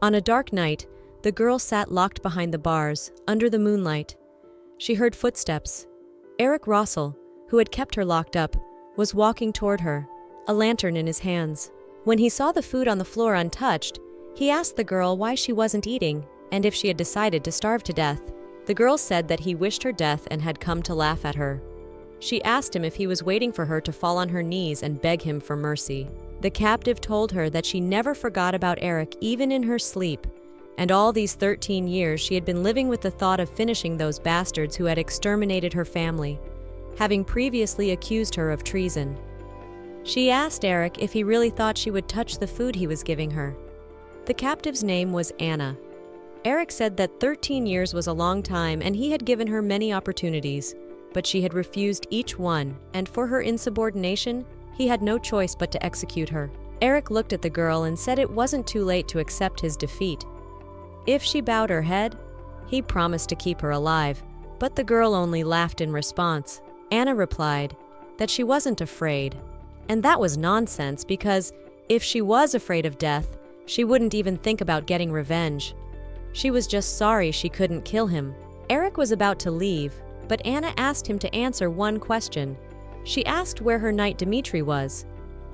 On a dark night, the girl sat locked behind the bars, under the moonlight. She heard footsteps. Eric Russell, who had kept her locked up, was walking toward her, a lantern in his hands. When he saw the food on the floor untouched, he asked the girl why she wasn't eating and if she had decided to starve to death. The girl said that he wished her death and had come to laugh at her. She asked him if he was waiting for her to fall on her knees and beg him for mercy. The captive told her that she never forgot about Eric even in her sleep, and all these 13 years she had been living with the thought of finishing those bastards who had exterminated her family, having previously accused her of treason. She asked Eric if he really thought she would touch the food he was giving her. The captive's name was Anna. Eric said that 13 years was a long time and he had given her many opportunities, but she had refused each one, and for her insubordination, he had no choice but to execute her. Eric looked at the girl and said it wasn't too late to accept his defeat. If she bowed her head, he promised to keep her alive, but the girl only laughed in response. Anna replied that she wasn't afraid, and that was nonsense because if she was afraid of death, she wouldn't even think about getting revenge. She was just sorry she couldn't kill him. Eric was about to leave, but Anna asked him to answer one question. She asked where her knight Dmitri was.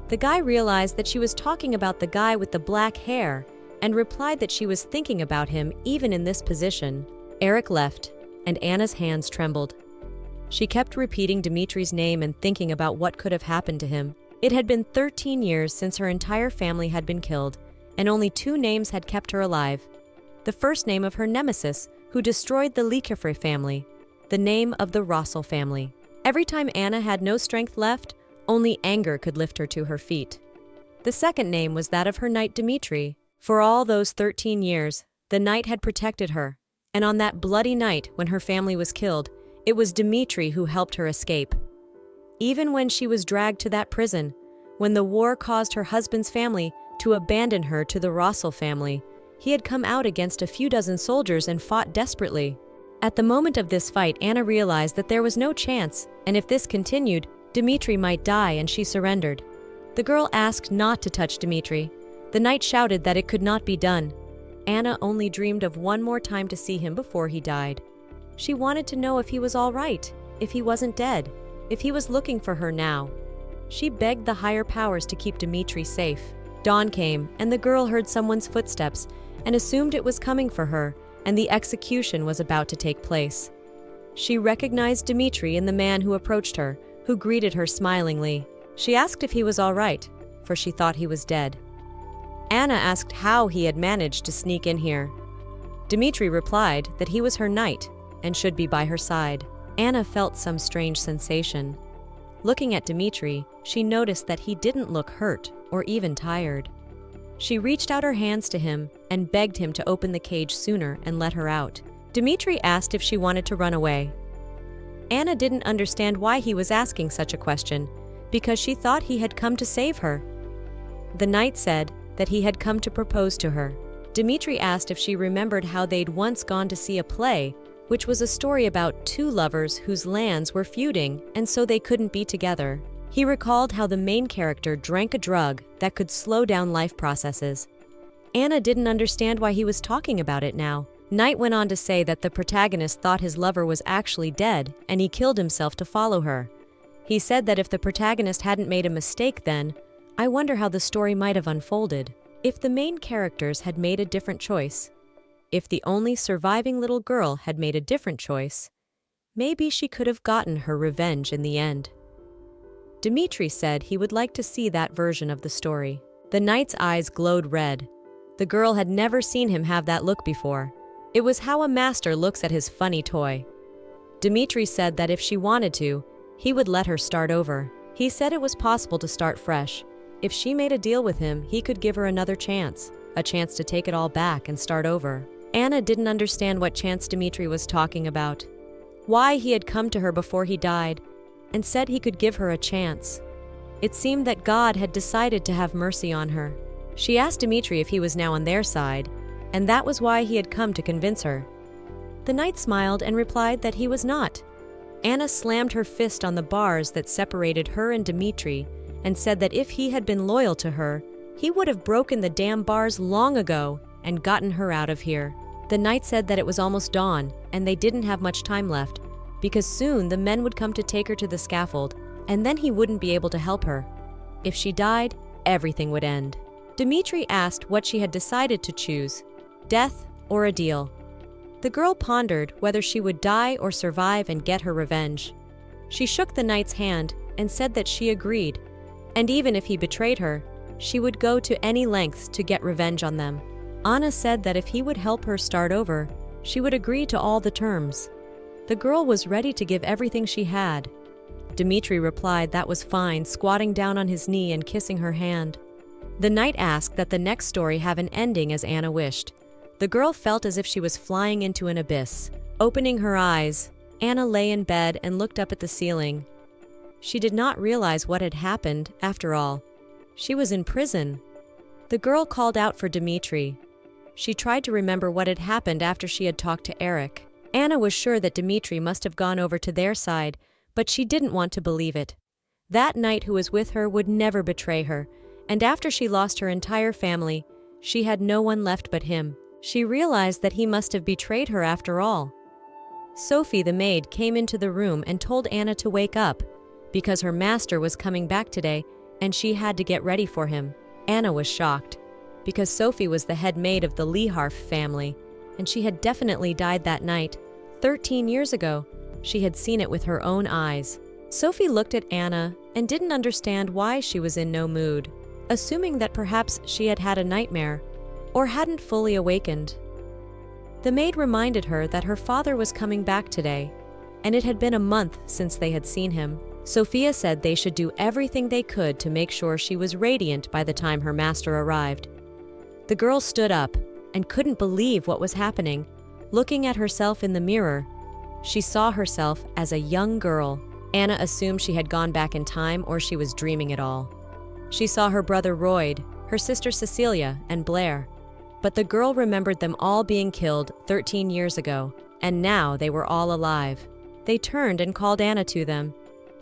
The guy realized that she was talking about the guy with the black hair and replied that she was thinking about him even in this position. Eric left, and Anna's hands trembled. She kept repeating Dmitri's name and thinking about what could have happened to him. It had been 13 years since her entire family had been killed, and only 2 names had kept her alive. The first name of her nemesis, who destroyed the Likafre family, the name of the Russell family. Every time Anna had no strength left, only anger could lift her to her feet. The second name was that of her knight Dmitri. For all those 13 years, the knight had protected her, and on that bloody night when her family was killed, it was Dmitri who helped her escape. Even when she was dragged to that prison, when the war caused her husband's family to abandon her to the Russell family, he had come out against a few dozen soldiers and fought desperately. At the moment of this fight, Anna realized that there was no chance, and if this continued, Dmitri might die, and she surrendered. The girl asked not to touch Dmitri. The knight shouted that it could not be done. Anna only dreamed of one more time to see him before he died. She wanted to know if he was all right, if he wasn't dead, if he was looking for her now. She begged the higher powers to keep Dmitri safe. Dawn came, and the girl heard someone's footsteps and assumed it was coming for her, and the execution was about to take place. She recognized Dmitri in the man who approached her, who greeted her smilingly. She asked if he was all right, for she thought he was dead. Anna asked how he had managed to sneak in here. Dmitri replied that he was her knight and should be by her side. Anna felt some strange sensation. Looking at Dmitri, she noticed that he didn't look hurt or even tired. She reached out her hands to him and begged him to open the cage sooner and let her out. Dmitri asked if she wanted to run away. Anna didn't understand why he was asking such a question, because she thought he had come to save her. The knight said that he had come to propose to her. Dmitri asked if she remembered how they'd once gone to see a play, which was a story about 2 lovers whose lands were feuding and so they couldn't be together. He recalled how the main character drank a drug that could slow down life processes. Anna didn't understand why he was talking about it now. Knight went on to say that the protagonist thought his lover was actually dead and he killed himself to follow her. He said that if the protagonist hadn't made a mistake then, I wonder how the story might have unfolded. If the main characters had made a different choice, if the only surviving little girl had made a different choice, maybe she could have gotten her revenge in the end. Dmitri said he would like to see that version of the story. The knight's eyes glowed red. The girl had never seen him have that look before. It was how a master looks at his funny toy. Dmitri said that if she wanted to, he would let her start over. He said it was possible to start fresh. If she made a deal with him, he could give her another chance, a chance to take it all back and start over. Anna didn't understand what chance Dmitri was talking about, why he had come to her before he died, and said he could give her a chance. It seemed that God had decided to have mercy on her. She asked Dmitri if he was now on their side, and that was why he had come to convince her. The knight smiled and replied that he was not. Anna slammed her fist on the bars that separated her and Dmitri and said that if he had been loyal to her, he would have broken the damn bars long ago and gotten her out of here. The knight said that it was almost dawn and they didn't have much time left, because soon the men would come to take her to the scaffold, and then he wouldn't be able to help her. If she died, everything would end. Dmitri asked what she had decided to choose, death or a deal. The girl pondered whether she would die or survive and get her revenge. She shook the knight's hand and said that she agreed, and even if he betrayed her, she would go to any lengths to get revenge on them. Anna said that if he would help her start over, she would agree to all the terms. The girl was ready to give everything she had. Dmitri replied that was fine, squatting down on his knee and kissing her hand. The knight asked that the next story have an ending as Anna wished. The girl felt as if she was flying into an abyss. Opening her eyes, Anna lay in bed and looked up at the ceiling. She did not realize what had happened, after all. She was in prison. The girl called out for Dmitri. She tried to remember what had happened after she had talked to Eric. Anna was sure that Dmitri must have gone over to their side, but she didn't want to believe it. That knight who was with her would never betray her, and after she lost her entire family, she had no one left but him. She realized that he must have betrayed her after all. Sophie, the maid, came into the room and told Anna to wake up, because her master was coming back today and she had to get ready for him. Anna was shocked, because Sophie was the head maid of the Leharf family, and she had definitely died that night. 13 years ago, she had seen it with her own eyes. Sophie looked at Anna and didn't understand why she was in no mood, assuming that perhaps she had had a nightmare or hadn't fully awakened. The maid reminded her that her father was coming back today, and it had been a month since they had seen him. Sophia said they should do everything they could to make sure she was radiant by the time her master arrived. The girl stood up and couldn't believe what was happening. Looking at herself in the mirror, she saw herself as a young girl. Anna assumed she had gone back in time or she was dreaming it all. She saw her brother Royd, her sister Cecilia, and Blair. But the girl remembered them all being killed 13 years ago, and now they were all alive. They turned and called Anna to them.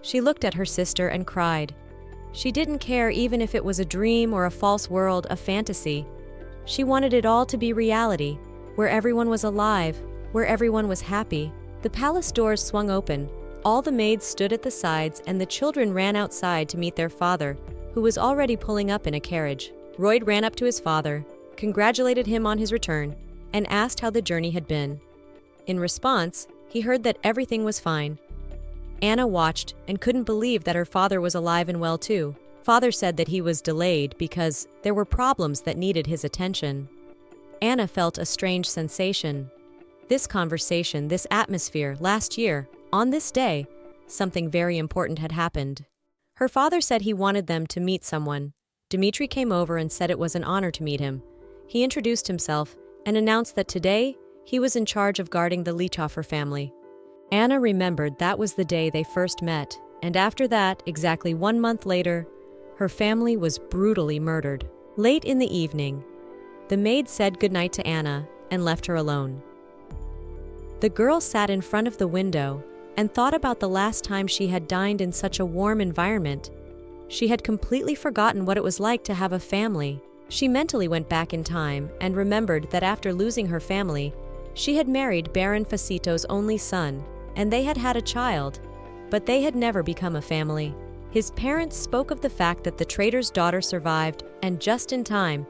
She looked at her sister and cried. She didn't care even if it was a dream or a false world, a fantasy. She wanted it all to be reality, where everyone was alive, where everyone was happy. The palace doors swung open. All the maids stood at the sides and the children ran outside to meet their father, who was already pulling up in a carriage. Royd ran up to his father, congratulated him on his return, and asked how the journey had been. In response, he heard that everything was fine. Anna watched and couldn't believe that her father was alive and well too. Father said that he was delayed because there were problems that needed his attention. Anna felt a strange sensation. This conversation, this atmosphere, last year, on this day, something very important had happened. Her father said he wanted them to meet someone. Dmitri came over and said it was an honor to meet him. He introduced himself and announced that today he was in charge of guarding the Lichoffer family. Anna remembered that was the day they first met, and after that, exactly 1 month later, her family was brutally murdered. Late in the evening, the maid said goodnight to Anna and left her alone. The girl sat in front of the window and thought about the last time she had dined in such a warm environment. She had completely forgotten what it was like to have a family. She mentally went back in time and remembered that after losing her family, she had married Baron Facito's only son, and they had had a child, but they had never become a family. His parents spoke of the fact that the trader's daughter survived, and just in time,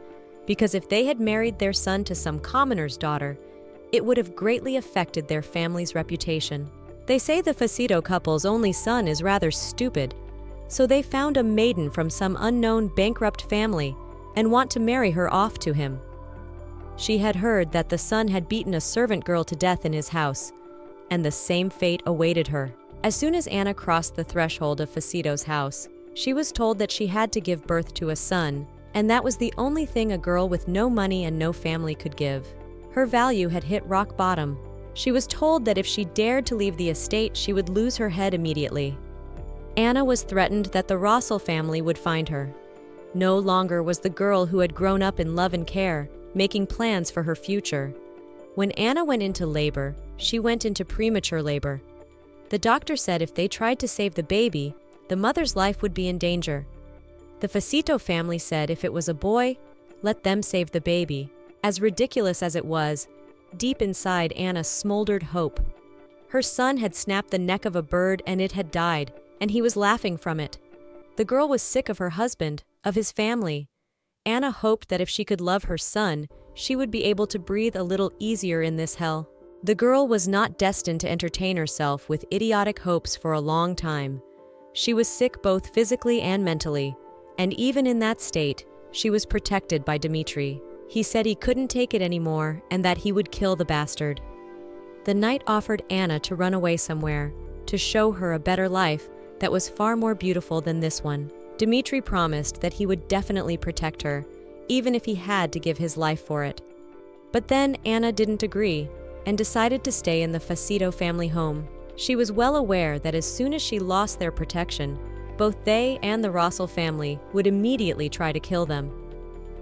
because if they had married their son to some commoner's daughter, it would have greatly affected their family's reputation. They say the Facito couple's only son is rather stupid, so they found a maiden from some unknown bankrupt family and want to marry her off to him. She had heard that the son had beaten a servant girl to death in his house, and the same fate awaited her. As soon as Anna crossed the threshold of Facito's house, she was told that she had to give birth to a son, and that was the only thing a girl with no money and no family could give. Her value had hit rock bottom. She was told that if she dared to leave the estate, she would lose her head immediately. Anna was threatened that the Rossel family would find her. No longer was the girl who had grown up in love and care, making plans for her future. When Anna went into labor, she went into premature labor. The doctor said if they tried to save the baby, the mother's life would be in danger. The Facito family said if it was a boy, let them save the baby. As ridiculous as it was, deep inside Anna smoldered hope. Her son had snapped the neck of a bird and it had died, and he was laughing from it. The girl was sick of her husband, of his family. Anna hoped that if she could love her son, she would be able to breathe a little easier in this hell. The girl was not destined to entertain herself with idiotic hopes for a long time. She was sick both physically and mentally, and even in that state, she was protected by Dmitri. He said he couldn't take it anymore and that he would kill the bastard. The night offered Anna to run away somewhere, to show her a better life that was far more beautiful than this one. Dmitri promised that he would definitely protect her, even if he had to give his life for it. But then Anna didn't agree and decided to stay in the Facito family home. She was well aware that as soon as she lost their protection, both they and the Russell family would immediately try to kill them.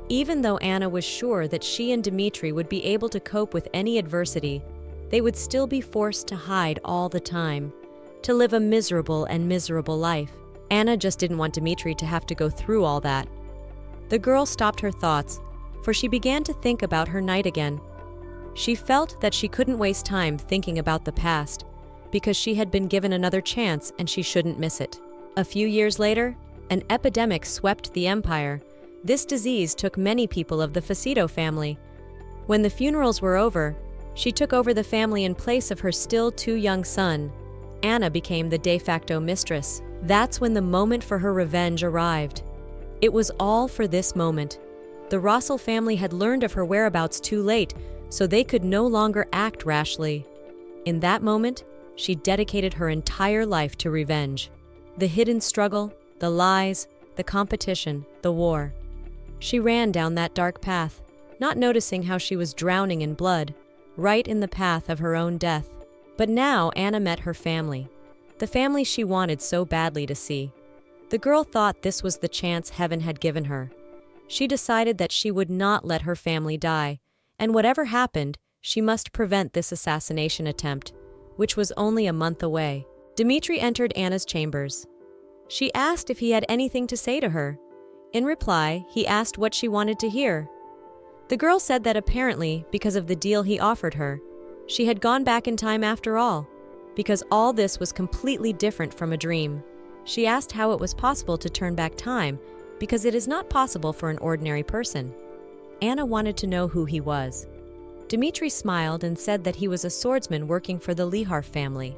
Even though Anna was sure that she and Dmitri would be able to cope with any adversity, they would still be forced to hide all the time, to live a miserable life. Anna just didn't want Dmitri to have to go through all that. The girl stopped her thoughts, for she began to think about her night again. She felt that she couldn't waste time thinking about the past, because she had been given another chance and she shouldn't miss it. A few years later, an epidemic swept the empire. This disease took many people of the Facito family. When the funerals were over, she took over the family in place of her still too young son. Anna became the de facto mistress. That's when the moment for her revenge arrived. It was all for this moment. The Russell family had learned of her whereabouts too late, so they could no longer act rashly. In that moment, she dedicated her entire life to revenge. The hidden struggle, the lies, the competition, the war. She ran down that dark path, not noticing how she was drowning in blood, right in the path of her own death. But now Anna met her family, the family she wanted so badly to see. The girl thought this was the chance heaven had given her. She decided that she would not let her family die, and whatever happened, she must prevent this assassination attempt, which was only a month away. Dmitri entered Anna's chambers. She asked if he had anything to say to her. In reply, he asked what she wanted to hear. The girl said that apparently, because of the deal he offered her, she had gone back in time after all, because all this was completely different from a dream. She asked how it was possible to turn back time, because it is not possible for an ordinary person. Anna wanted to know who he was. Dmitri smiled and said that he was a swordsman working for the Lihar family.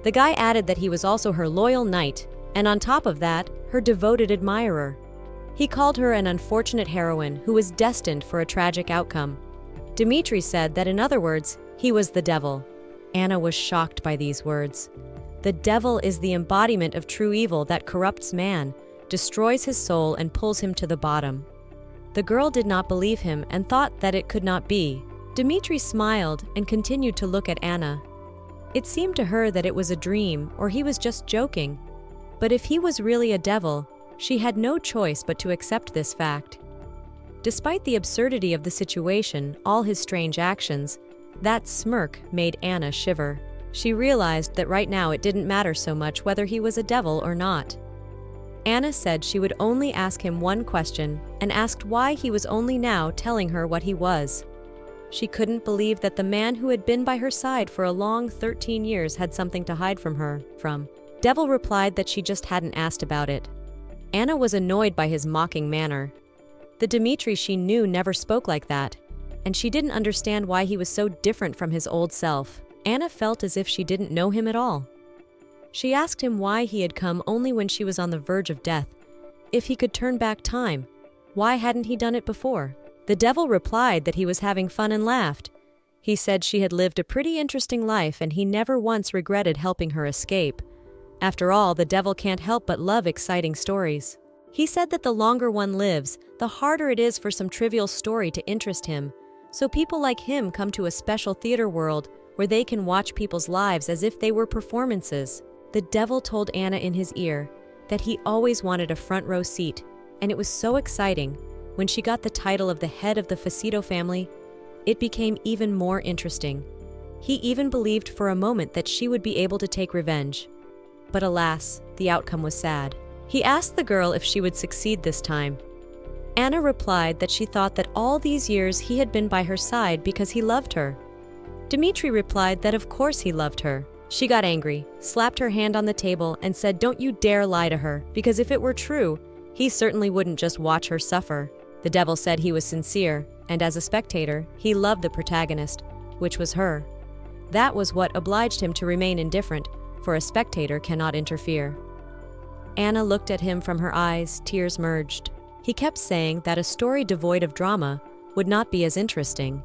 The guy added that he was also her loyal knight, and on top of that, her devoted admirer. He called her an unfortunate heroine who was destined for a tragic outcome. Dmitri said that in other words, he was the devil. Anna was shocked by these words. The devil is the embodiment of true evil that corrupts man, destroys his soul and pulls him to the bottom. The girl did not believe him and thought that it could not be. Dmitri smiled and continued to look at Anna. It seemed to her that it was a dream or he was just joking. But if he was really a devil, she had no choice but to accept this fact. Despite the absurdity of the situation, all his strange actions, that smirk made Anna shiver. She realized that right now it didn't matter so much whether he was a devil or not. Anna said she would only ask him one question and asked why he was only now telling her what he was. She couldn't believe that the man who had been by her side for a long 13 years had something to hide from her. Devil replied that she just hadn't asked about it. Anna was annoyed by his mocking manner. The Dmitri she knew never spoke like that, and she didn't understand why he was so different from his old self. Anna felt as if she didn't know him at all. She asked him why he had come only when she was on the verge of death. If he could turn back time, why hadn't he done it before? The devil replied that he was having fun and laughed. He said she had lived a pretty interesting life and he never once regretted helping her escape. After all, the devil can't help but love exciting stories. He said that the longer one lives, the harder it is for some trivial story to interest him. So people like him come to a special theater world where they can watch people's lives as if they were performances. The devil told Anna in his ear that he always wanted a front row seat, and it was so exciting. When she got the title of the head of the Facito family, it became even more interesting. He even believed for a moment that she would be able to take revenge. But alas, the outcome was sad. He asked the girl if she would succeed this time. Anna replied that she thought that all these years he had been by her side because he loved her. Dmitri replied that of course he loved her. She got angry, slapped her hand on the table, and said, "Don't you dare lie to her, because if it were true, he certainly wouldn't just watch her suffer." The devil said he was sincere, and as a spectator, he loved the protagonist, which was her. That was what obliged him to remain indifferent, for a spectator cannot interfere. Anna looked at him from her eyes, tears merged. He kept saying that a story devoid of drama would not be as interesting.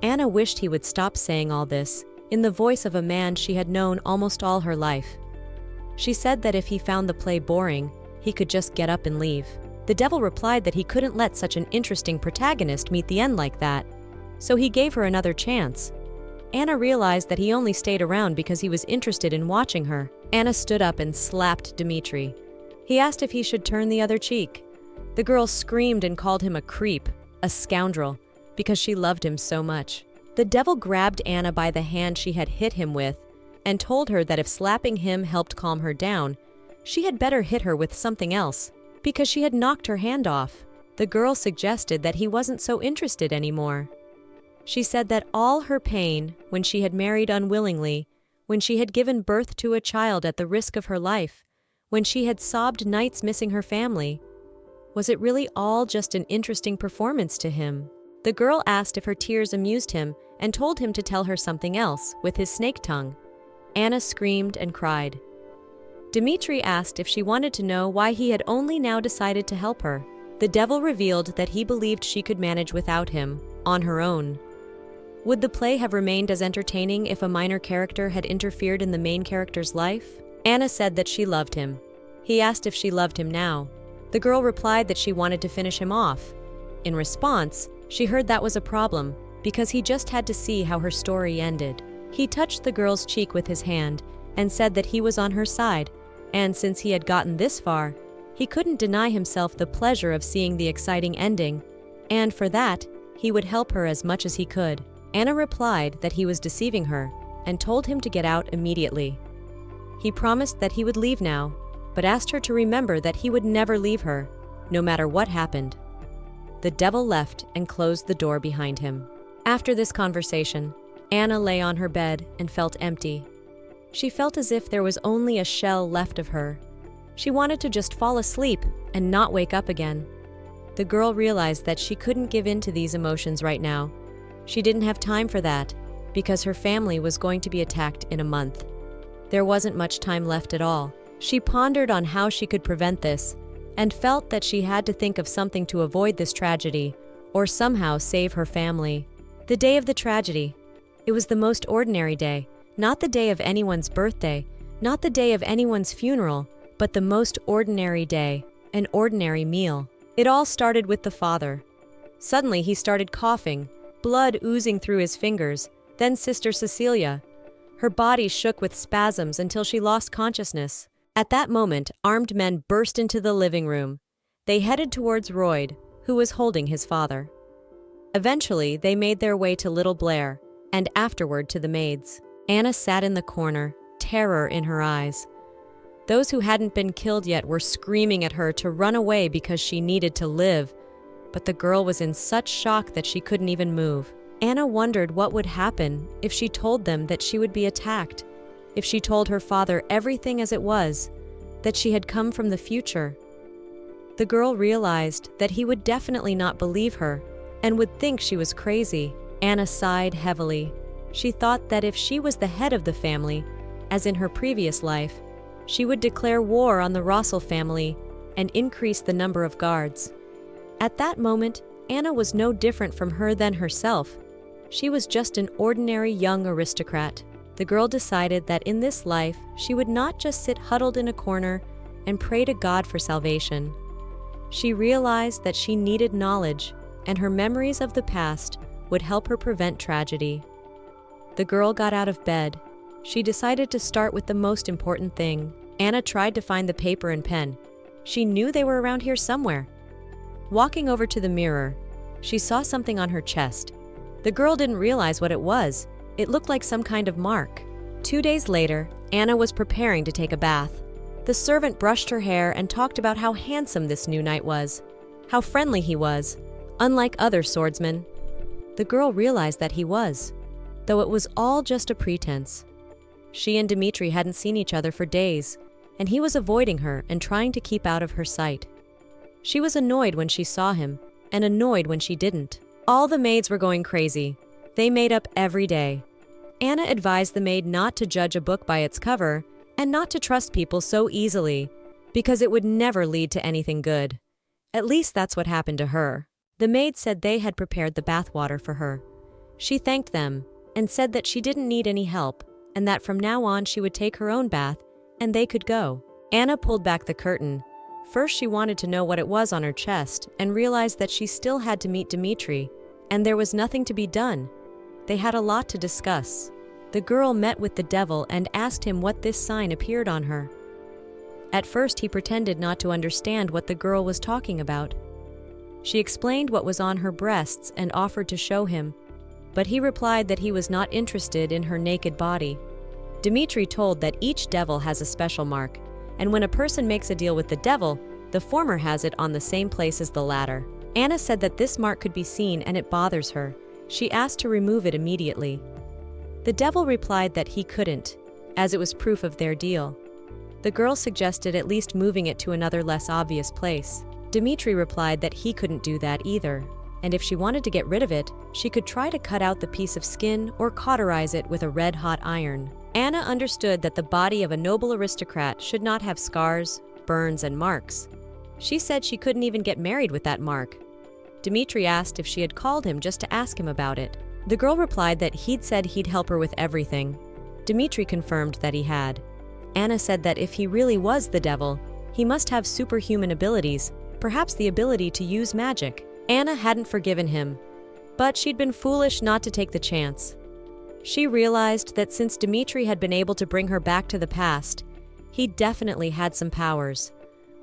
Anna wished he would stop saying all this, in the voice of a man she had known almost all her life. She said that if he found the play boring, he could just get up and leave. The devil replied that he couldn't let such an interesting protagonist meet the end like that, so he gave her another chance. Anna realized that he only stayed around because he was interested in watching her. Anna stood up and slapped Dmitri. He asked if he should turn the other cheek. The girl screamed and called him a creep, a scoundrel, because she loved him so much. The devil grabbed Anna by the hand she had hit him with and told her that if slapping him helped calm her down, she had better hit her with something else, because she had knocked her hand off. The girl suggested that he wasn't so interested anymore. She said that all her pain, when she had married unwillingly, when she had given birth to a child at the risk of her life, when she had sobbed nights missing her family, was it really all just an interesting performance to him? The girl asked if her tears amused him and told him to tell her something else with his snake tongue. Anna screamed and cried. Dmitri asked if she wanted to know why he had only now decided to help her. The devil revealed that he believed she could manage without him, on her own. Would the play have remained as entertaining if a minor character had interfered in the main character's life? Anna said that she loved him. He asked if she loved him now. The girl replied that she wanted to finish him off. In response, she heard that was a problem, because he just had to see how her story ended. He touched the girl's cheek with his hand and said that he was on her side, and since he had gotten this far, he couldn't deny himself the pleasure of seeing the exciting ending, and for that, he would help her as much as he could. Anna replied that he was deceiving her and told him to get out immediately. He promised that he would leave now, but asked her to remember that he would never leave her, no matter what happened. The devil left and closed the door behind him. After this conversation, Anna lay on her bed and felt empty. She felt as if there was only a shell left of her. She wanted to just fall asleep and not wake up again. The girl realized that she couldn't give in to these emotions right now. She didn't have time for that, because her family was going to be attacked in a month. There wasn't much time left at all. She pondered on how she could prevent this, and felt that she had to think of something to avoid this tragedy, or somehow save her family. The day of the tragedy. It was the most ordinary day, not the day of anyone's birthday, not the day of anyone's funeral, but the most ordinary day, an ordinary meal. It all started with the father. Suddenly he started coughing, blood oozing through his fingers, then Sister Cecilia. Her body shook with spasms until she lost consciousness. At that moment, armed men burst into the living room. They headed towards Royd, who was holding his father. Eventually, they made their way to Little Blair, and afterward to the maids. Anna sat in the corner, terror in her eyes. Those who hadn't been killed yet were screaming at her to run away because she needed to live, but the girl was in such shock that she couldn't even move. Anna wondered what would happen if she told them that she would be attacked, if she told her father everything as it was, that she had come from the future. The girl realized that he would definitely not believe her and would think she was crazy. Anna sighed heavily. She thought that if she was the head of the family, as in her previous life, she would declare war on the Rossel family and increase the number of guards. At that moment, Anna was no different from her than herself. She was just an ordinary young aristocrat. The girl decided that in this life, she would not just sit huddled in a corner and pray to God for salvation. She realized that she needed knowledge, and her memories of the past would help her prevent tragedy. The girl got out of bed. She decided to start with the most important thing. Anna tried to find the paper and pen. She knew they were around here somewhere. Walking over to the mirror, she saw something on her chest. The girl didn't realize what it was. It looked like some kind of mark. 2 days later, Anna was preparing to take a bath. The servant brushed her hair and talked about how handsome this new knight was. how friendly he was, unlike other swordsmen. The girl realized that he was, though it was all just a pretense. She and Dmitri hadn't seen each other for days, and he was avoiding her and trying to keep out of her sight. She was annoyed when she saw him, and annoyed when she didn't. All the maids were going crazy. They made up every day. Anna advised the maid not to judge a book by its cover and not to trust people so easily, because it would never lead to anything good. At least that's what happened to her. The maid said they had prepared the bathwater for her. She thanked them and said that she didn't need any help and that from now on she would take her own bath and they could go. Anna pulled back the curtain. First she wanted to know what it was on her chest and realized that she still had to meet Dmitri, and there was nothing to be done. They had a lot to discuss. The girl met with the devil and asked him what this sign appeared on her. At first he pretended not to understand what the girl was talking about. She explained what was on her breasts and offered to show him, but he replied that he was not interested in her naked body. Dmitri told that each devil has a special mark, and when a person makes a deal with the devil, the former has it on the same place as the latter. Anna said that this mark could be seen and it bothers her. She asked to remove it immediately. The devil replied that he couldn't, as it was proof of their deal. The girl suggested at least moving it to another less obvious place. Dmitri replied that he couldn't do that either, and if she wanted to get rid of it, she could try to cut out the piece of skin or cauterize it with a red-hot iron. Anna understood that the body of a noble aristocrat should not have scars, burns, and marks. She said she couldn't even get married with that mark. Dmitri asked if she had called him just to ask him about it. The girl replied that he'd said he'd help her with everything. Dmitri confirmed that he had. Anna said that if he really was the devil, he must have superhuman abilities, perhaps the ability to use magic. Anna hadn't forgiven him, but she'd been foolish not to take the chance. She realized that since Dmitri had been able to bring her back to the past, he definitely had some powers,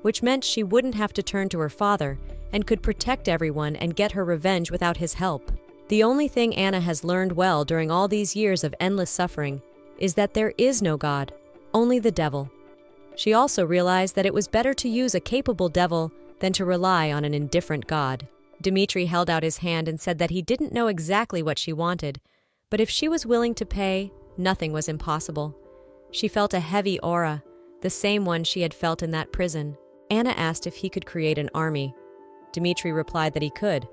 which meant she wouldn't have to turn to her father and could protect everyone and get her revenge without his help. The only thing Anna has learned well during all these years of endless suffering is that there is no God, only the devil. She also realized that it was better to use a capable devil than to rely on an indifferent God. Dmitri held out his hand and said that he didn't know exactly what she wanted, but if she was willing to pay, nothing was impossible. She felt a heavy aura, the same one she had felt in that prison. Anna asked if he could create an army. Dmitri replied that he could.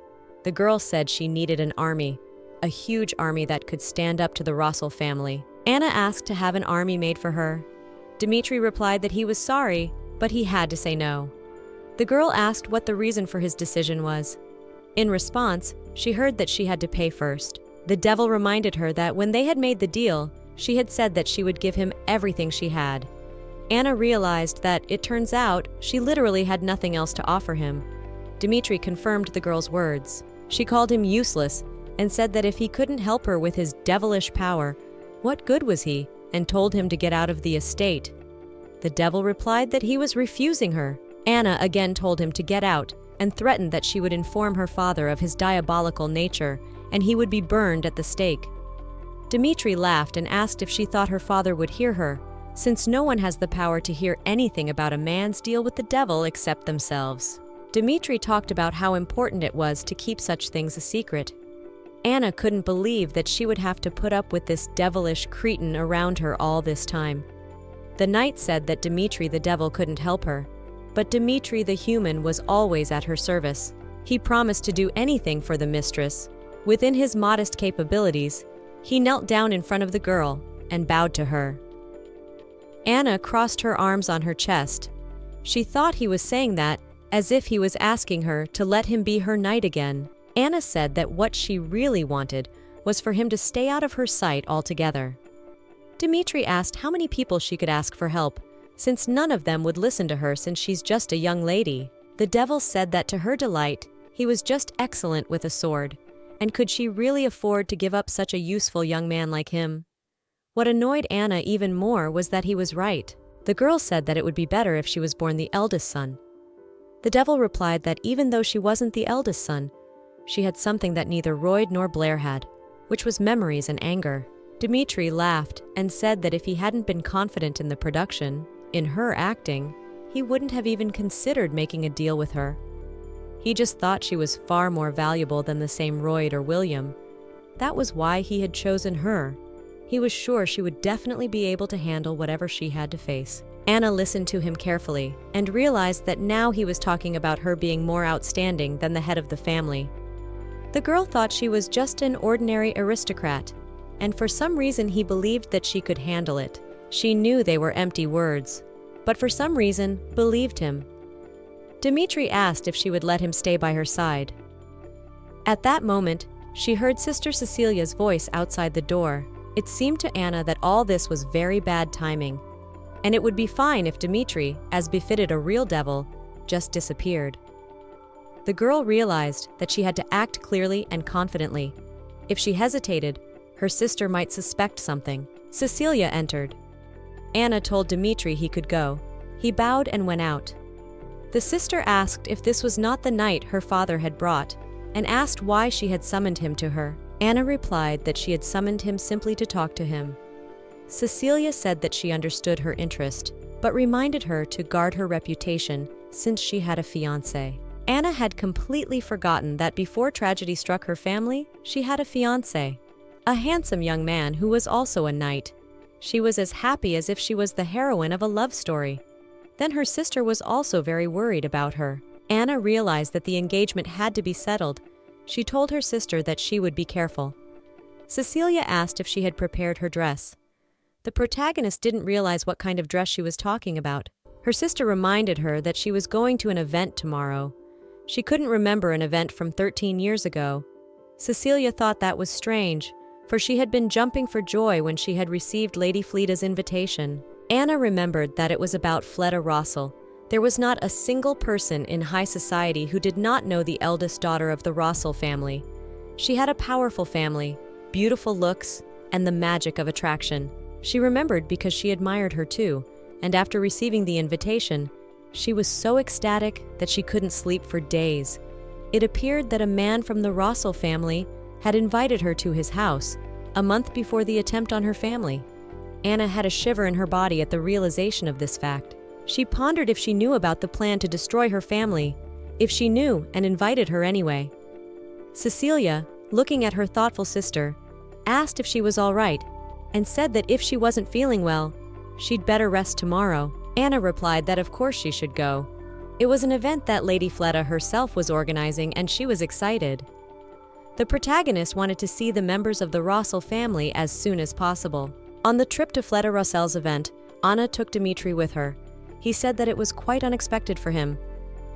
The girl said she needed an army, a huge army that could stand up to the Russell family. Anna asked to have an army made for her. Dmitri replied that he was sorry, but he had to say no. The girl asked what the reason for his decision was. In response, she heard that she had to pay first. The devil reminded her that when they had made the deal, she had said that she would give him everything she had. Anna realized that, it turns out, she literally had nothing else to offer him. Dmitri confirmed the girl's words. She called him useless and said that if he couldn't help her with his devilish power, what good was he, and told him to get out of the estate. The devil replied that he was refusing her. Anna again told him to get out and threatened that she would inform her father of his diabolical nature and he would be burned at the stake. Dmitri laughed and asked if she thought her father would hear her, since no one has the power to hear anything about a man's deal with the devil except themselves. Dmitri talked about how important it was to keep such things a secret. Anna couldn't believe that she would have to put up with this devilish cretin around her all this time. The knight said that Dmitri the devil couldn't help her, but Dmitri the human was always at her service. He promised to do anything for the mistress. Within his modest capabilities, he knelt down in front of the girl and bowed to her. Anna crossed her arms on her chest. She thought he was saying that as if he was asking her to let him be her knight again. Anna said that what she really wanted was for him to stay out of her sight altogether. Dmitri asked how many people she could ask for help, since none of them would listen to her since she's just a young lady. The devil said that to her delight, he was just excellent with a sword, and could she really afford to give up such a useful young man like him? What annoyed Anna even more was that he was right. The girl said that it would be better if she was born the eldest son. The devil replied that even though she wasn't the eldest son, she had something that neither Royd nor Blair had, which was memories and anger. Dmitri laughed and said that if he hadn't been confident in the production, in her acting, he wouldn't have even considered making a deal with her. He just thought she was far more valuable than the same Royd or William. That was why he had chosen her. He was sure she would definitely be able to handle whatever she had to face. Anna listened to him carefully and realized that now he was talking about her being more outstanding than the head of the family. The girl thought she was just an ordinary aristocrat, and for some reason he believed that she could handle it. She knew they were empty words, but for some reason believed him. Dmitri asked if she would let him stay by her side. At that moment, she heard Sister Cecilia's voice outside the door. It seemed to Anna that all this was very bad timing, and it would be fine if Dmitri, as befitted a real devil, just disappeared. The girl realized that she had to act clearly and confidently. If she hesitated, her sister might suspect something. Cecilia entered. Anna told Dmitri he could go. He bowed and went out. The sister asked if this was not the knight her father had brought, and asked why she had summoned him to her. Anna replied that she had summoned him simply to talk to him. Cecilia said that she understood her interest, but reminded her to guard her reputation since she had a fiancé. Anna had completely forgotten that before tragedy struck her family, she had a fiancé, a handsome young man who was also a knight. She was as happy as if she was the heroine of a love story. Then her sister was also very worried about her. Anna realized that the engagement had to be settled. She told her sister that she would be careful. Cecilia asked if she had prepared her dress. The protagonist didn't realize what kind of dress she was talking about. Her sister reminded her that she was going to an event tomorrow. She couldn't remember an event from 13 years ago. Cecilia thought that was strange, for she had been jumping for joy when she had received Lady Fleda's invitation. Anna remembered that it was about Fleda Rossel. There was not a single person in high society who did not know the eldest daughter of the Rossel family. She had a powerful family, beautiful looks, and the magic of attraction. She remembered because she admired her too, and after receiving the invitation, she was so ecstatic that she couldn't sleep for days. It appeared that a man from the Rossel family had invited her to his house, a month before the attempt on her family. Anna had a shiver in her body at the realization of this fact. She pondered if she knew about the plan to destroy her family, if she knew and invited her anyway. Cecilia, looking at her thoughtful sister, asked if she was all right, and said that if she wasn't feeling well, she'd better rest tomorrow. Anna replied that of course she should go. It was an event that Lady Fleda herself was organizing, and she was excited. The protagonist wanted to see the members of the Rossel family as soon as possible. On the trip to Fleda Rossel's event, Anna took Dmitri with her. He said that it was quite unexpected for him.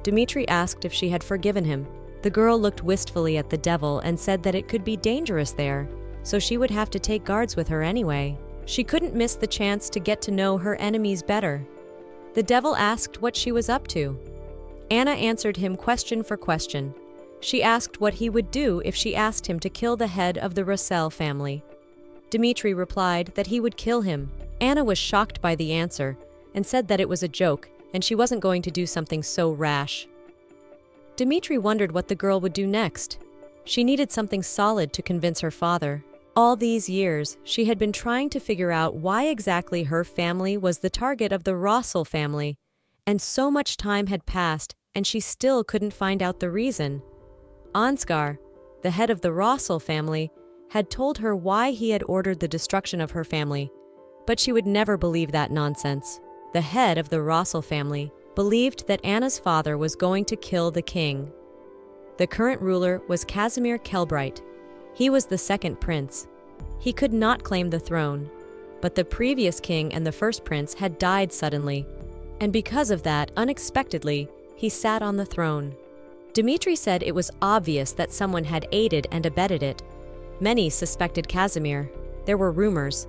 Dmitri asked if she had forgiven him. The girl looked wistfully at the devil and said that it could be dangerous there, so she would have to take guards with her anyway. She couldn't miss the chance to get to know her enemies better. The devil asked what she was up to. Anna answered him question for question. She asked what he would do if she asked him to kill the head of the Rossel family. Dmitri replied that he would kill him. Anna was shocked by the answer and said that it was a joke and she wasn't going to do something so rash. Dmitri wondered what the girl would do next. She needed something solid to convince her father. All these years, she had been trying to figure out why exactly her family was the target of the Rossel family, and so much time had passed and she still couldn't find out the reason. Ansgar, the head of the Rossel family, had told her why he had ordered the destruction of her family, but she would never believe that nonsense. The head of the Rossel family believed that Anna's father was going to kill the king. The current ruler was Casimir Kelbright. He was the second prince. He could not claim the throne, but the previous king and the first prince had died suddenly, and because of that, unexpectedly, he sat on the throne. Dmitri said it was obvious that someone had aided and abetted it. Many suspected Casimir. There were rumors,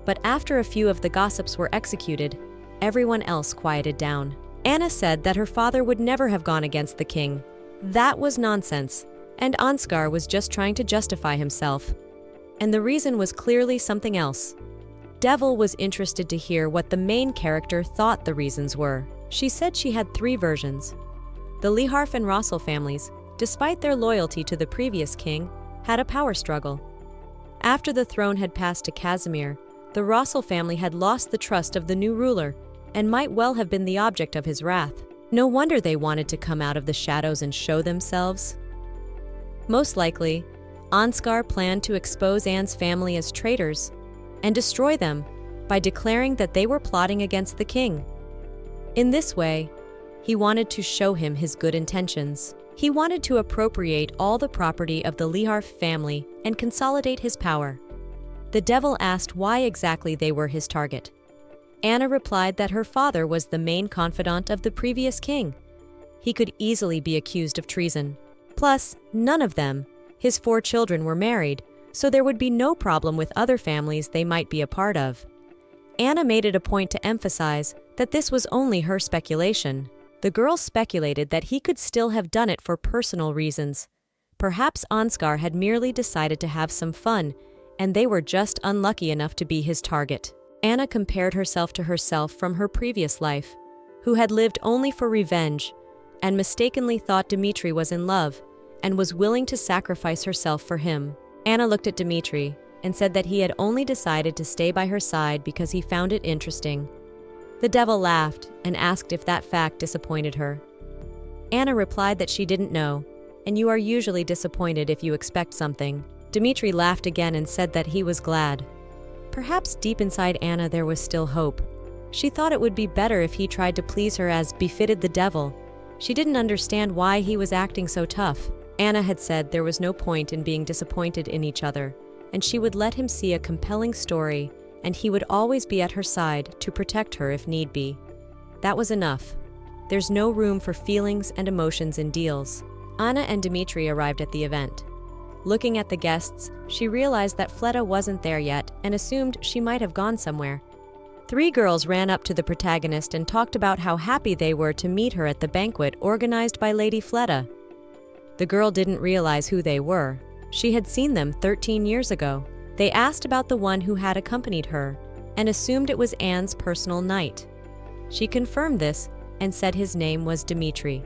but after a few of the gossips were executed, everyone else quieted down. Anna said that her father would never have gone against the king. That was nonsense, and Ansgar was just trying to justify himself. And the reason was clearly something else. Devil was interested to hear what the main character thought the reasons were. She said she had 3 versions. The Leharf and Rossel families, despite their loyalty to the previous king, had a power struggle. After the throne had passed to Casimir, the Rossel family had lost the trust of the new ruler and might well have been the object of his wrath. No wonder they wanted to come out of the shadows and show themselves. Most likely, Ansgar planned to expose Anne's family as traitors and destroy them by declaring that they were plotting against the king. In this way, he wanted to show him his good intentions. He wanted to appropriate all the property of the Liharf family and consolidate his power. The devil asked why exactly they were his target. Anna replied that her father was the main confidant of the previous king. He could easily be accused of treason. Plus, none of them, his 4 children, were married, so there would be no problem with other families they might be a part of. Anna made it a point to emphasize that this was only her speculation. The girl speculated that he could still have done it for personal reasons. Perhaps Ansgar had merely decided to have some fun, and they were just unlucky enough to be his target. Anna compared herself to herself from her previous life, who had lived only for revenge, and mistakenly thought Dmitri was in love and was willing to sacrifice herself for him. Anna looked at Dmitri and said that he had only decided to stay by her side because he found it interesting. The devil laughed and asked if that fact disappointed her. Anna replied that she didn't know, and you are usually disappointed if you expect something. Dmitri laughed again and said that he was glad. Perhaps deep inside Anna there was still hope. She thought it would be better if he tried to please her as befitted the devil. She didn't understand why he was acting so tough. Anna had said there was no point in being disappointed in each other, and she would let him see a compelling story, and he would always be at her side to protect her if need be. That was enough. There's no room for feelings and emotions in deals. Anna and Dmitri arrived at the event. Looking at the guests, she realized that Fleta wasn't there yet and assumed she might have gone somewhere. 3 girls ran up to the protagonist and talked about how happy they were to meet her at the banquet organized by Lady Fleta. The girl didn't realize who they were. She had seen them 13 years ago. They asked about the one who had accompanied her and assumed it was Anne's personal knight. She confirmed this and said his name was Dmitri.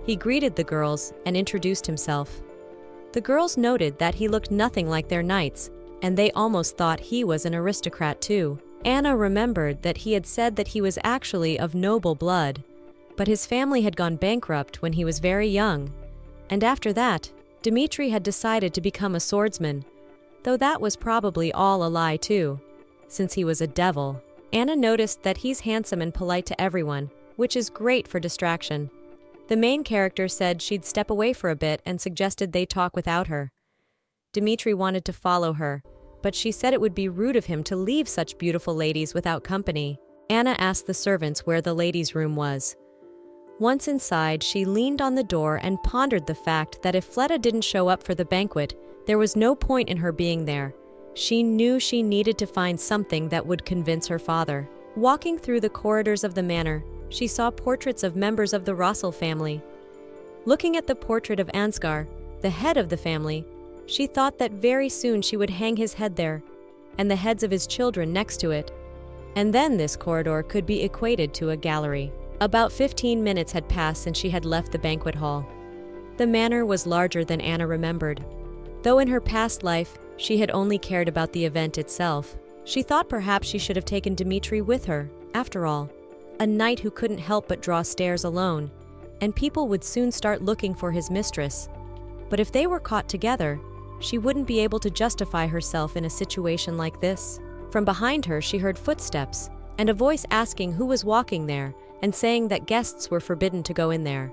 He greeted the girls and introduced himself. The girls noted that he looked nothing like their knights, and they almost thought he was an aristocrat too. Anna remembered that he had said that he was actually of noble blood, but his family had gone bankrupt when he was very young, and after that, Dmitri had decided to become a swordsman, though that was probably all a lie too, since he was a devil. Anna noticed that he's handsome and polite to everyone, which is great for distraction. The main character said she'd step away for a bit and suggested they talk without her. Dmitri wanted to follow her, but she said it would be rude of him to leave such beautiful ladies without company. Anna asked the servants where the ladies' room was. Once inside, she leaned on the door and pondered the fact that if Fleta didn't show up for the banquet, there was no point in her being there. She knew she needed to find something that would convince her father. Walking through the corridors of the manor, she saw portraits of members of the Rossel family. Looking at the portrait of Ansgar, the head of the family, she thought that very soon she would hang his head there, and the heads of his children next to it. And then this corridor could be equated to a gallery. About 15 minutes had passed since she had left the banquet hall. The manor was larger than Anna remembered. Though in her past life, she had only cared about the event itself, she thought perhaps she should have taken Dmitri with her, after all. A knight who couldn't help but draw stares alone, and people would soon start looking for his mistress. But if they were caught together, she wouldn't be able to justify herself in a situation like this. From behind her, she heard footsteps, and a voice asking who was walking there and saying that guests were forbidden to go in there.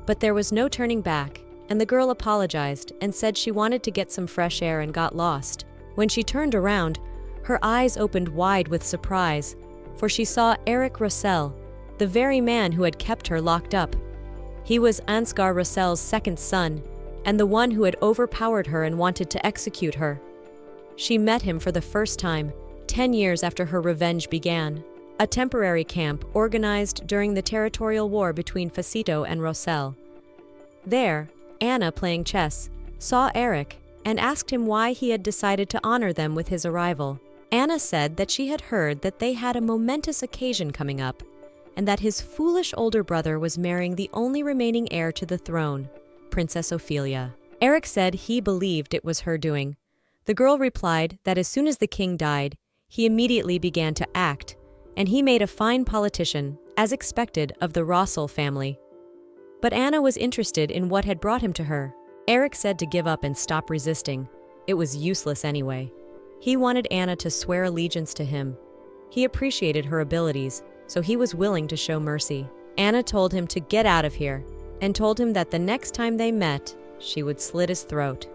But there was no turning back, and the girl apologized and said she wanted to get some fresh air and got lost. When she turned around, her eyes opened wide with surprise, for she saw Eric Rossel, the very man who had kept her locked up. He was Ansgar Rossel's second son, and the one who had overpowered her and wanted to execute her. She met him for the first time, 10 years after her revenge began. A temporary camp organized during the territorial war between Facito and Rossel. There, Anna, playing chess, saw Eric and asked him why he had decided to honor them with his arrival. Anna said that she had heard that they had a momentous occasion coming up, and that his foolish older brother was marrying the only remaining heir to the throne, Princess Ophelia. Eric said he believed it was her doing. The girl replied that as soon as the king died, he immediately began to act, and he made a fine politician, as expected of the Rossel family. But Anna was interested in what had brought him to her. Eric said to give up and stop resisting. It was useless anyway. He wanted Anna to swear allegiance to him. He appreciated her abilities, so he was willing to show mercy. Anna told him to get out of here, and told him that the next time they met, she would slit his throat.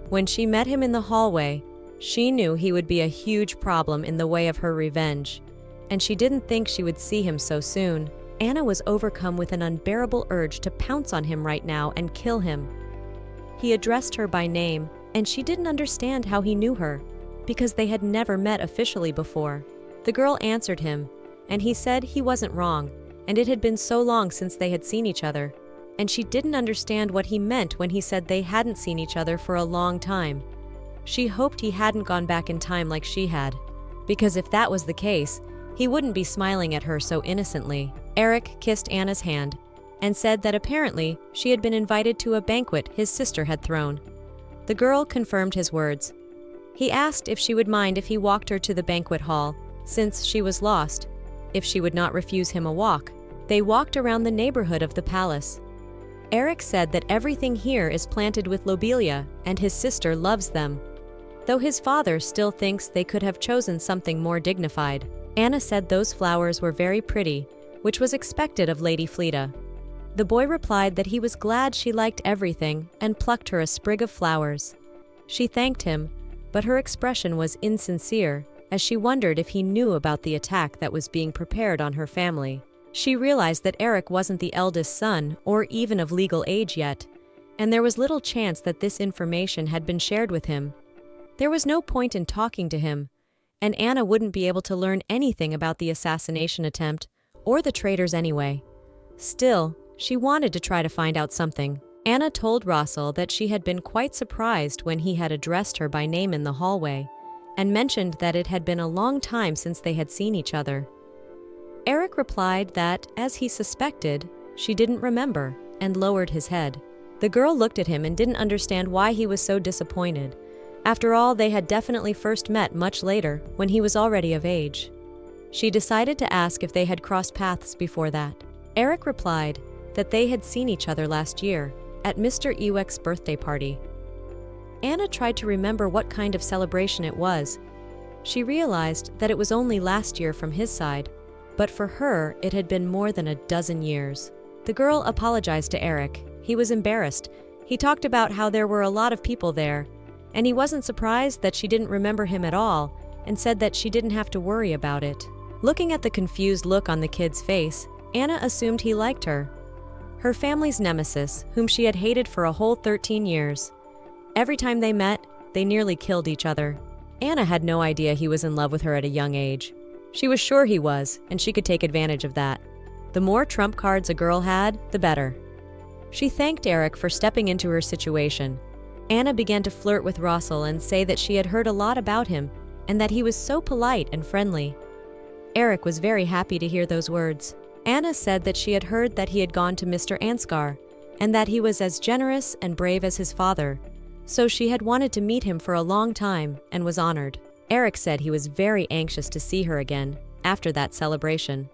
When she met him in the hallway, she knew he would be a huge problem in the way of her revenge, and she didn't think she would see him so soon. Anna was overcome with an unbearable urge to pounce on him right now and kill him. He addressed her by name, and she didn't understand how he knew her, because they had never met officially before. The girl answered him, and he said he wasn't wrong, and it had been so long since they had seen each other, and she didn't understand what he meant when he said they hadn't seen each other for a long time. She hoped he hadn't gone back in time like she had, because if that was the case, he wouldn't be smiling at her so innocently. Eric kissed Anna's hand and said that apparently she had been invited to a banquet his sister had thrown. The girl confirmed his words. He asked if she would mind if he walked her to the banquet hall, since she was lost, if she would not refuse him a walk. They walked around the neighborhood of the palace. Eric said that everything here is planted with lobelia, and his sister loves them, though his father still thinks they could have chosen something more dignified. Anna said those flowers were very pretty, which was expected of Lady Fleda. The boy replied that he was glad she liked everything and plucked her a sprig of flowers. She thanked him, but her expression was insincere, as she wondered if he knew about the attack that was being prepared on her family. She realized that Eric wasn't the eldest son or even of legal age yet, and there was little chance that this information had been shared with him. There was no point in talking to him, and Anna wouldn't be able to learn anything about the assassination attempt or the traitors anyway. Still, she wanted to try to find out something. Anna told Rossel that she had been quite surprised when he had addressed her by name in the hallway, and mentioned that it had been a long time since they had seen each other. Eric replied that, as he suspected, she didn't remember, and lowered his head. The girl looked at him and didn't understand why he was so disappointed. After all, they had definitely first met much later, when he was already of age. She decided to ask if they had crossed paths before that. Eric replied that they had seen each other last year, at Mr. Ewek's birthday party. Anna tried to remember what kind of celebration it was. She realized that it was only last year from his side, but for her, it had been more than a dozen years. The girl apologized to Eric. He was embarrassed. He talked about how there were a lot of people there, and he wasn't surprised that she didn't remember him at all, and said that she didn't have to worry about it. Looking at the confused look on the kid's face, Anna assumed he liked her. Her family's nemesis, whom she had hated for a whole 13 years. Every time they met, they nearly killed each other. Anna had no idea he was in love with her at a young age. She was sure he was, and she could take advantage of that. The more trump cards a girl had, the better. She thanked Eric for stepping into her situation. Anna began to flirt with Rossel and say that she had heard a lot about him, and that he was so polite and friendly. Eric was very happy to hear those words. Anna said that she had heard that he had gone to Mr. Ansgar, and that he was as generous and brave as his father, so she had wanted to meet him for a long time and was honored. Eric said he was very anxious to see her again after that celebration.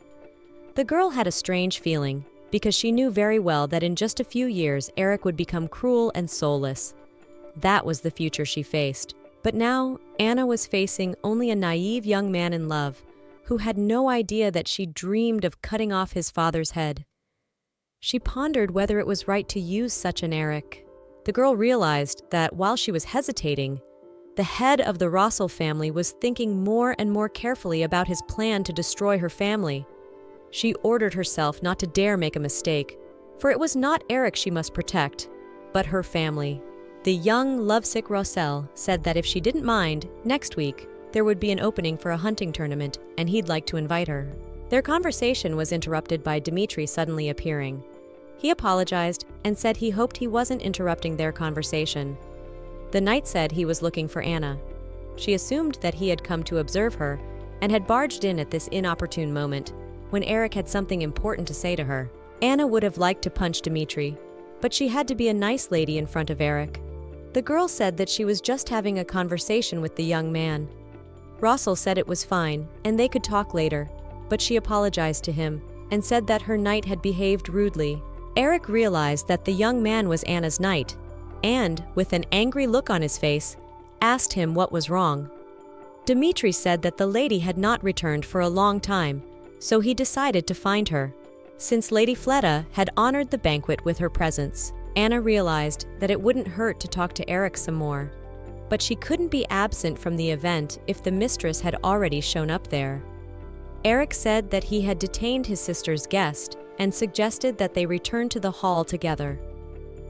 The girl had a strange feeling, because she knew very well that in just a few years Eric would become cruel and soulless. That was the future she faced. But now, Anna was facing only a naive young man in love, who had no idea that she dreamed of cutting off his father's head. She pondered whether it was right to use such an Eric. The girl realized that while she was hesitating, the head of the Rossel family was thinking more and more carefully about his plan to destroy her family. She ordered herself not to dare make a mistake, for it was not Eric she must protect, but her family. The young, lovesick Rossel said that if she didn't mind, next week, there would be an opening for a hunting tournament, and he'd like to invite her. Their conversation was interrupted by Dmitri suddenly appearing. He apologized and said he hoped he wasn't interrupting their conversation. The knight said he was looking for Anna. She assumed that he had come to observe her and had barged in at this inopportune moment when Eric had something important to say to her. Anna would have liked to punch Dmitri, but she had to be a nice lady in front of Eric. The girl said that she was just having a conversation with the young man. Rossel said it was fine, and they could talk later, but she apologized to him and said that her knight had behaved rudely. Eric realized that the young man was Anna's knight and, with an angry look on his face, asked him what was wrong. Dmitri said that the lady had not returned for a long time, so he decided to find her. Since Lady Fleda had honored the banquet with her presence, Anna realized that it wouldn't hurt to talk to Eric some more. But she couldn't be absent from the event if the mistress had already shown up there. Eric said that he had detained his sister's guest and suggested that they return to the hall together.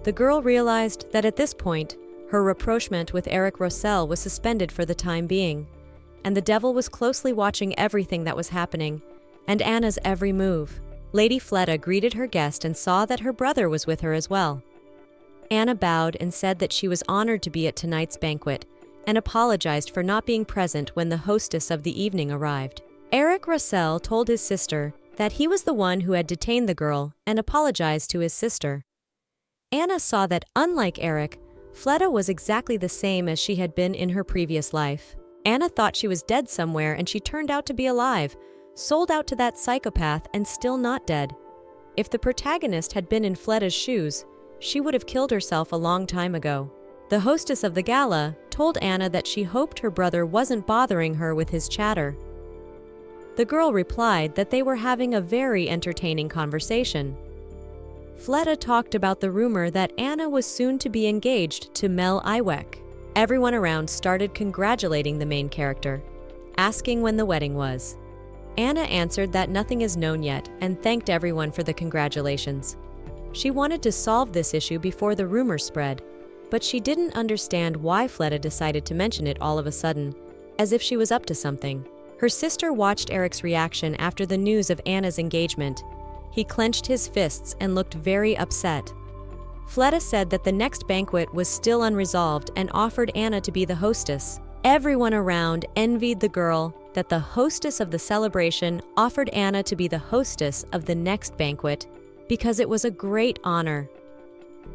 The girl realized that at this point, her rapprochement with Eric Rossel was suspended for the time being, and the devil was closely watching everything that was happening, and Anna's every move. Lady Fleda greeted her guest and saw that her brother was with her as well. Anna bowed and said that she was honored to be at tonight's banquet and apologized for not being present when the hostess of the evening arrived. Eric Rossel told his sister that he was the one who had detained the girl and apologized to his sister. Anna saw that, unlike Eric, Fleda was exactly the same as she had been in her previous life. Anna thought she was dead somewhere, and she turned out to be alive, sold out to that psychopath and still not dead. If the protagonist had been in Fleda's shoes, she would have killed herself a long time ago. The hostess of the gala told Anna that she hoped her brother wasn't bothering her with his chatter. The girl replied that they were having a very entertaining conversation. Fleda talked about the rumor that Anna was soon to be engaged to Mel Iwek. Everyone around started congratulating the main character, asking when the wedding was. Anna answered that nothing is known yet and thanked everyone for the congratulations. She wanted to solve this issue before the rumor spread, but she didn't understand why Fleda decided to mention it all of a sudden, as if she was up to something. Her sister watched Eric's reaction after the news of Anna's engagement. He clenched his fists and looked very upset. Fleda said that the next banquet was still unresolved and offered Anna to be the hostess. Everyone around envied the girl that the hostess of the celebration offered Anna to be the hostess of the next banquet because it was a great honor.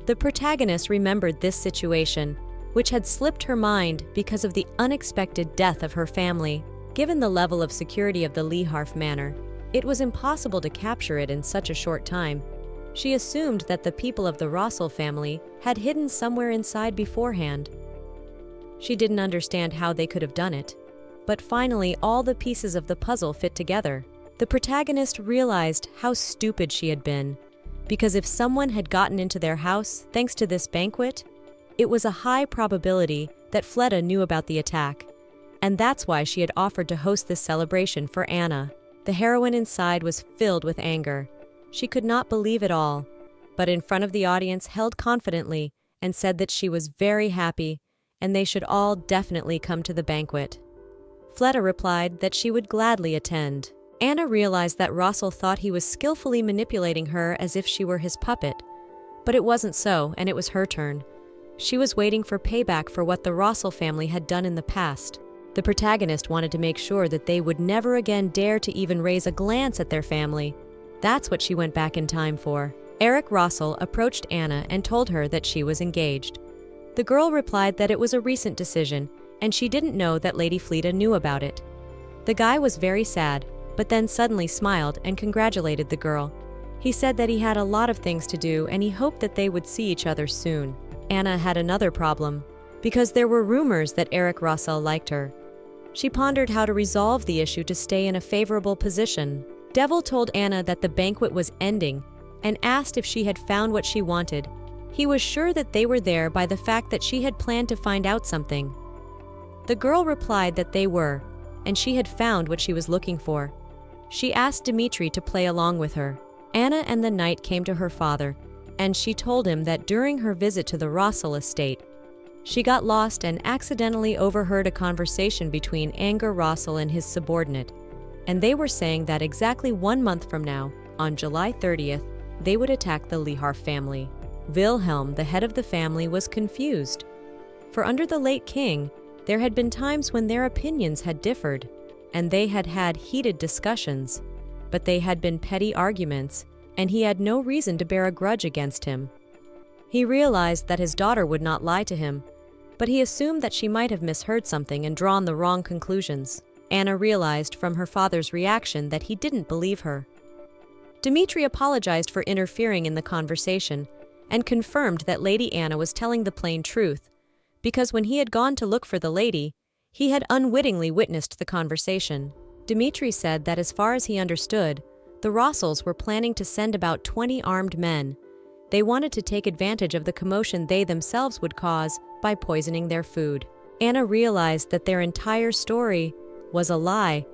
The protagonist remembered this situation, which had slipped her mind because of the unexpected death of her family. Given the level of security of the Leharf Manor, it was impossible to capture it in such a short time. She assumed that the people of the Rossel family had hidden somewhere inside beforehand. She didn't understand how they could have done it, but finally all the pieces of the puzzle fit together. The protagonist realized how stupid she had been, because if someone had gotten into their house thanks to this banquet, it was a high probability that Fleda knew about the attack, and that's why she had offered to host this celebration for Anna. The heroine inside was filled with anger. She could not believe it all, but in front of the audience held confidently and said that she was very happy and they should all definitely come to the banquet. Fleda replied that she would gladly attend. Anna realized that Rossel thought he was skillfully manipulating her as if she were his puppet, but it wasn't so, and it was her turn. She was waiting for payback for what the Rossel family had done in the past. The protagonist wanted to make sure that they would never again dare to even raise a glance at their family. That's what she went back in time for. Eric Rossel approached Anna and told her that she was engaged. The girl replied that it was a recent decision, and she didn't know that Lady Fleda knew about it. The guy was very sad, but then suddenly smiled and congratulated the girl. He said that he had a lot of things to do and he hoped that they would see each other soon. Anna had another problem, because there were rumors that Eric Rossel liked her. She pondered how to resolve the issue to stay in a favorable position. Devil told Anna that the banquet was ending and asked if she had found what she wanted. He was sure that they were there by the fact that she had planned to find out something. The girl replied that they were, and she had found what she was looking for. She asked Dmitri to play along with her. Anna and the knight came to her father, and she told him that during her visit to the Rossel estate, she got lost and accidentally overheard a conversation between Anger Rossel and his subordinate, and they were saying that exactly 1 month from now, on July 30th, they would attack the Leharf family. Wilhelm, the head of the family, was confused, for under the late king, there had been times when their opinions had differed, and they had had heated discussions, but they had been petty arguments, and he had no reason to bear a grudge against him. He realized that his daughter would not lie to him, but he assumed that she might have misheard something and drawn the wrong conclusions. Anna realized from her father's reaction that he didn't believe her. Dmitri apologized for interfering in the conversation and confirmed that Lady Anna was telling the plain truth, because when he had gone to look for the lady, he had unwittingly witnessed the conversation. Dmitri said that as far as he understood, the Rossells were planning to send about 20 armed men. They wanted to take advantage of the commotion they themselves would cause by poisoning their food. Anna realized that their entire story was a lie,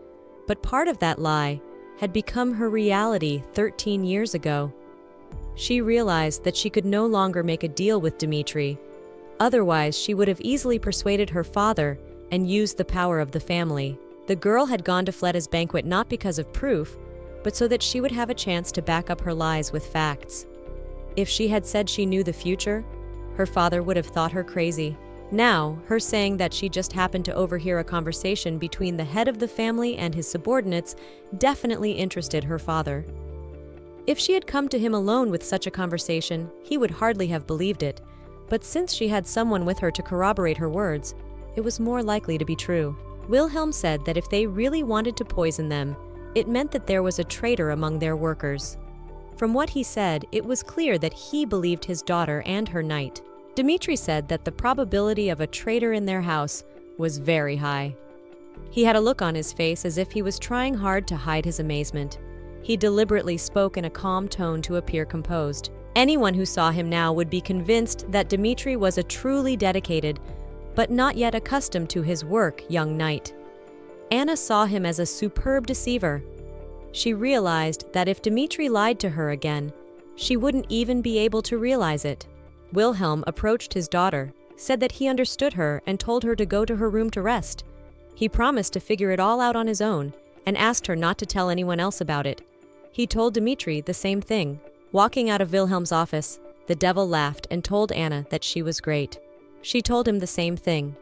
but part of that lie had become her reality 13 years ago. She realized that she could no longer make a deal with Dmitri. Otherwise, she would have easily persuaded her father and used the power of the family. The girl had gone to Fleda's banquet not because of proof, but so that she would have a chance to back up her lies with facts. If she had said she knew the future, her father would have thought her crazy. Now, her saying that she just happened to overhear a conversation between the head of the family and his subordinates definitely interested her father. If she had come to him alone with such a conversation, he would hardly have believed it, but since she had someone with her to corroborate her words, it was more likely to be true. Wilhelm said that if they really wanted to poison them, it meant that there was a traitor among their workers. From what he said, it was clear that he believed his daughter and her knight. Dmitri said that the probability of a traitor in their house was very high. He had a look on his face as if he was trying hard to hide his amazement. He deliberately spoke in a calm tone to appear composed. Anyone who saw him now would be convinced that Dmitri was a truly dedicated, but not yet accustomed to his work, young knight. Anna saw him as a superb deceiver. She realized that if Dmitri lied to her again, she wouldn't even be able to realize it. Wilhelm approached his daughter, said that he understood her and told her to go to her room to rest. He promised to figure it all out on his own and asked her not to tell anyone else about it. He told Dmitri the same thing. Walking out of Wilhelm's office, the devil laughed and told Anna that she was great. She told him the same thing.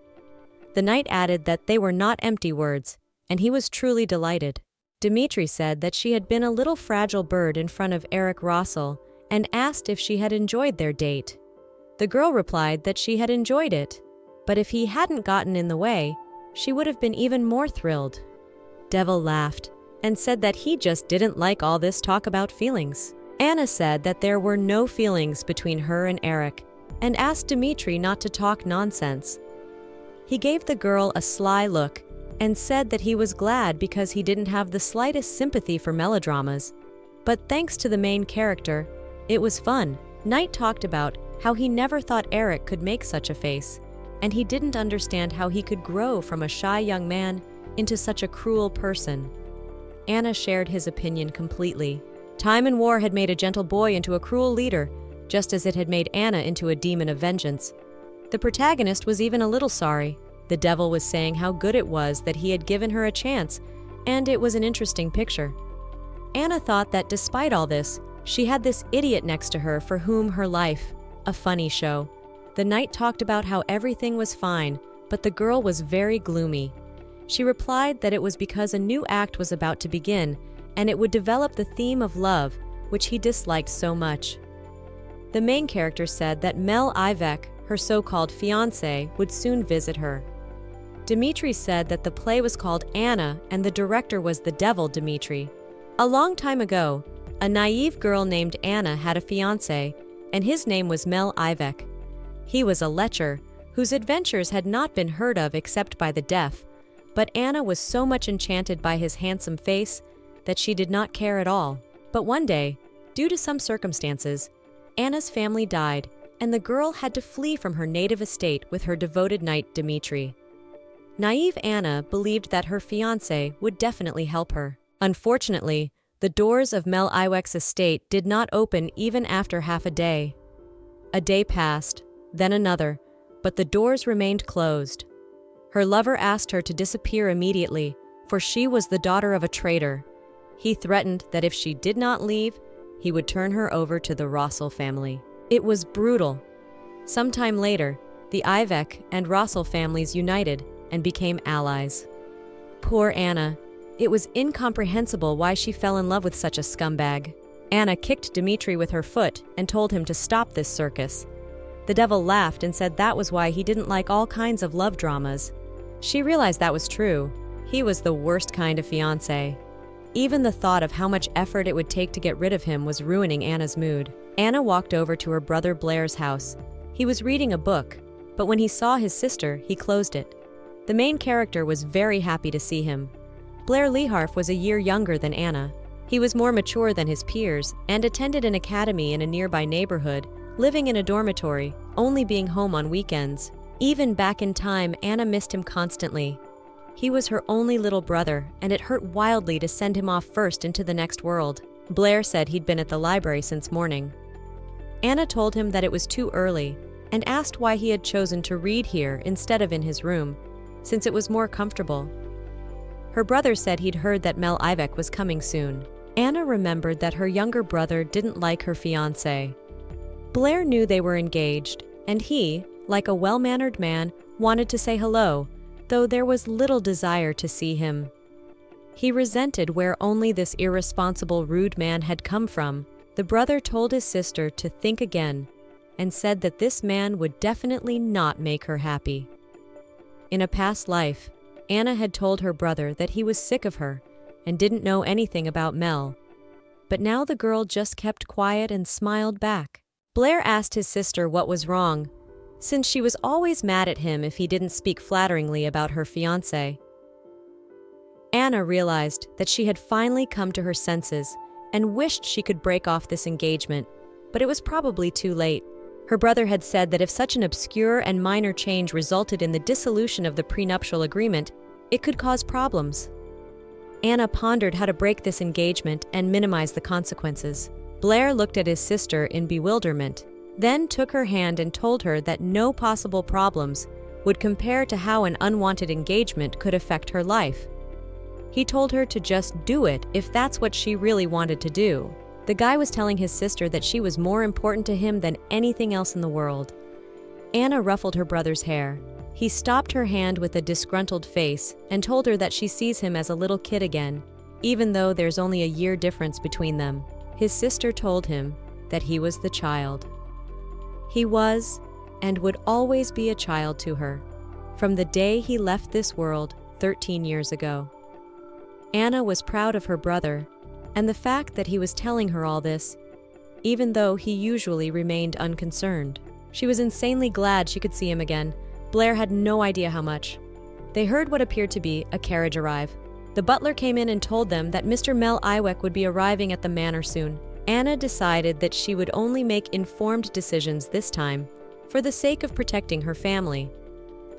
The knight added that they were not empty words, and he was truly delighted. Dmitri said that she had been a little fragile bird in front of Eric Rossel and asked if she had enjoyed their date. The girl replied that she had enjoyed it, but if he hadn't gotten in the way, she would have been even more thrilled. Devil laughed and said that he just didn't like all this talk about feelings. Anna said that there were no feelings between her and Eric and asked Dmitri not to talk nonsense. He gave the girl a sly look and said that he was glad because he didn't have the slightest sympathy for melodramas. But thanks to the main character, it was fun. Knight talked about how he never thought Eric could make such a face, and he didn't understand how he could grow from a shy young man into such a cruel person. Anna shared his opinion completely. Time and war had made a gentle boy into a cruel leader, just as it had made Anna into a demon of vengeance. The protagonist was even a little sorry. The devil was saying how good it was that he had given her a chance, and it was an interesting picture. Anna thought that despite all this, she had this idiot next to her for whom her life, a funny show. The knight talked about how everything was fine, but the girl was very gloomy. She replied that it was because a new act was about to begin, and it would develop the theme of love, which he disliked so much. The main character said that Mel Ivek, her so-called fiancé, would soon visit her. Dmitri said that the play was called Anna and the director was the devil Dmitri. A long time ago, a naive girl named Anna had a fiancé, and his name was Mel Ivek. He was a lecher, whose adventures had not been heard of except by the deaf, but Anna was so much enchanted by his handsome face that she did not care at all. But one day, due to some circumstances, Anna's family died, and the girl had to flee from her native estate with her devoted knight Dmitri. Naive Anna believed that her fiancé would definitely help her. Unfortunately, the doors of Mel Iwek's estate did not open even after half a day. A day passed, then another, but the doors remained closed. Her lover asked her to disappear immediately, for she was the daughter of a traitor. He threatened that if she did not leave, he would turn her over to the Rossel family. It was brutal. Sometime later, the Ivek and Rossel families united and became allies. Poor Anna. It was incomprehensible why she fell in love with such a scumbag. Anna kicked Dmitri with her foot and told him to stop this circus. The devil laughed and said that was why he didn't like all kinds of love dramas. She realized that was true. He was the worst kind of fiancé. Even the thought of how much effort it would take to get rid of him was ruining Anna's mood. Anna walked over to her brother Blair's house. He was reading a book, but when he saw his sister, he closed it. The main character was very happy to see him. Blair Leharf was a year younger than Anna. He was more mature than his peers and attended an academy in a nearby neighborhood, living in a dormitory, only being home on weekends. Even back in time, Anna missed him constantly. He was her only little brother, and it hurt wildly to send him off first into the next world. Blair said he'd been at the library since morning. Anna told him that it was too early and asked why he had chosen to read here instead of in his room, since it was more comfortable. Her brother said he'd heard that Mel Ivek was coming soon. Anna remembered that her younger brother didn't like her fiancé. Blair knew they were engaged, and he, like a well-mannered man, wanted to say hello, though there was little desire to see him. He resented where only this irresponsible, rude man had come from. The brother told his sister to think again and said that this man would definitely not make her happy. In a past life, Anna had told her brother that he was sick of her and didn't know anything about Mel. But now the girl just kept quiet and smiled back. Blair asked his sister what was wrong, since she was always mad at him if he didn't speak flatteringly about her fiancé. Anna realized that she had finally come to her senses and wished she could break off this engagement, but it was probably too late. Her brother had said that if such an obscure and minor change resulted in the dissolution of the prenuptial agreement, it could cause problems. Anna pondered how to break this engagement and minimize the consequences. Blair looked at his sister in bewilderment, then took her hand and told her that no possible problems would compare to how an unwanted engagement could affect her life. He told her to just do it if that's what she really wanted to do. The guy was telling his sister that she was more important to him than anything else in the world. Anna ruffled her brother's hair. He stopped her hand with a disgruntled face and told her that she sees him as a little kid again, even though there's only a year difference between them. His sister told him that he was the child. He was and would always be a child to her, from the day he left this world 13 years ago. Anna was proud of her brother and the fact that he was telling her all this, even though he usually remained unconcerned. She was insanely glad she could see him again. Blair had no idea how much. They heard what appeared to be a carriage arrive. The butler came in and told them that Mr. Mel Ivek would be arriving at the manor soon. Anna decided that she would only make informed decisions this time, for the sake of protecting her family.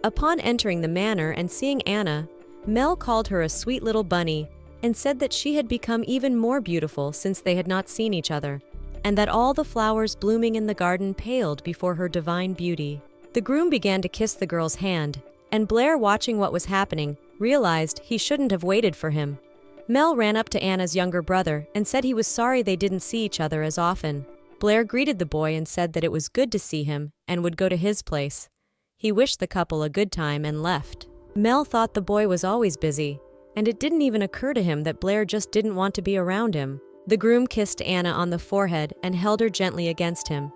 Upon entering the manor and seeing Anna, Mel called her a sweet little bunny and said that she had become even more beautiful since they had not seen each other, and that all the flowers blooming in the garden paled before her divine beauty. The groom began to kiss the girl's hand, and Blair, watching what was happening, realized he shouldn't have waited for him. Mel ran up to Anna's younger brother and said he was sorry they didn't see each other as often. Blair greeted the boy and said that it was good to see him and would go to his place. He wished the couple a good time and left. Mel thought the boy was always busy, and it didn't even occur to him that Blair just didn't want to be around him. The groom kissed Anna on the forehead and held her gently against him.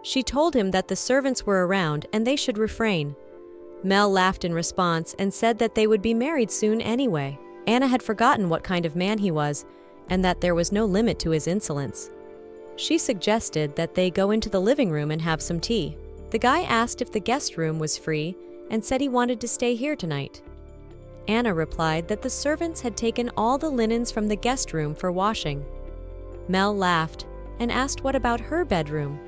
She told him that the servants were around and they should refrain. Mel laughed in response and said that they would be married soon anyway. Anna had forgotten what kind of man he was and that there was no limit to his insolence. She suggested that they go into the living room and have some tea. The guy asked if the guest room was free and said he wanted to stay here tonight. Anna replied that the servants had taken all the linens from the guest room for washing. Mel laughed and asked what about her bedroom.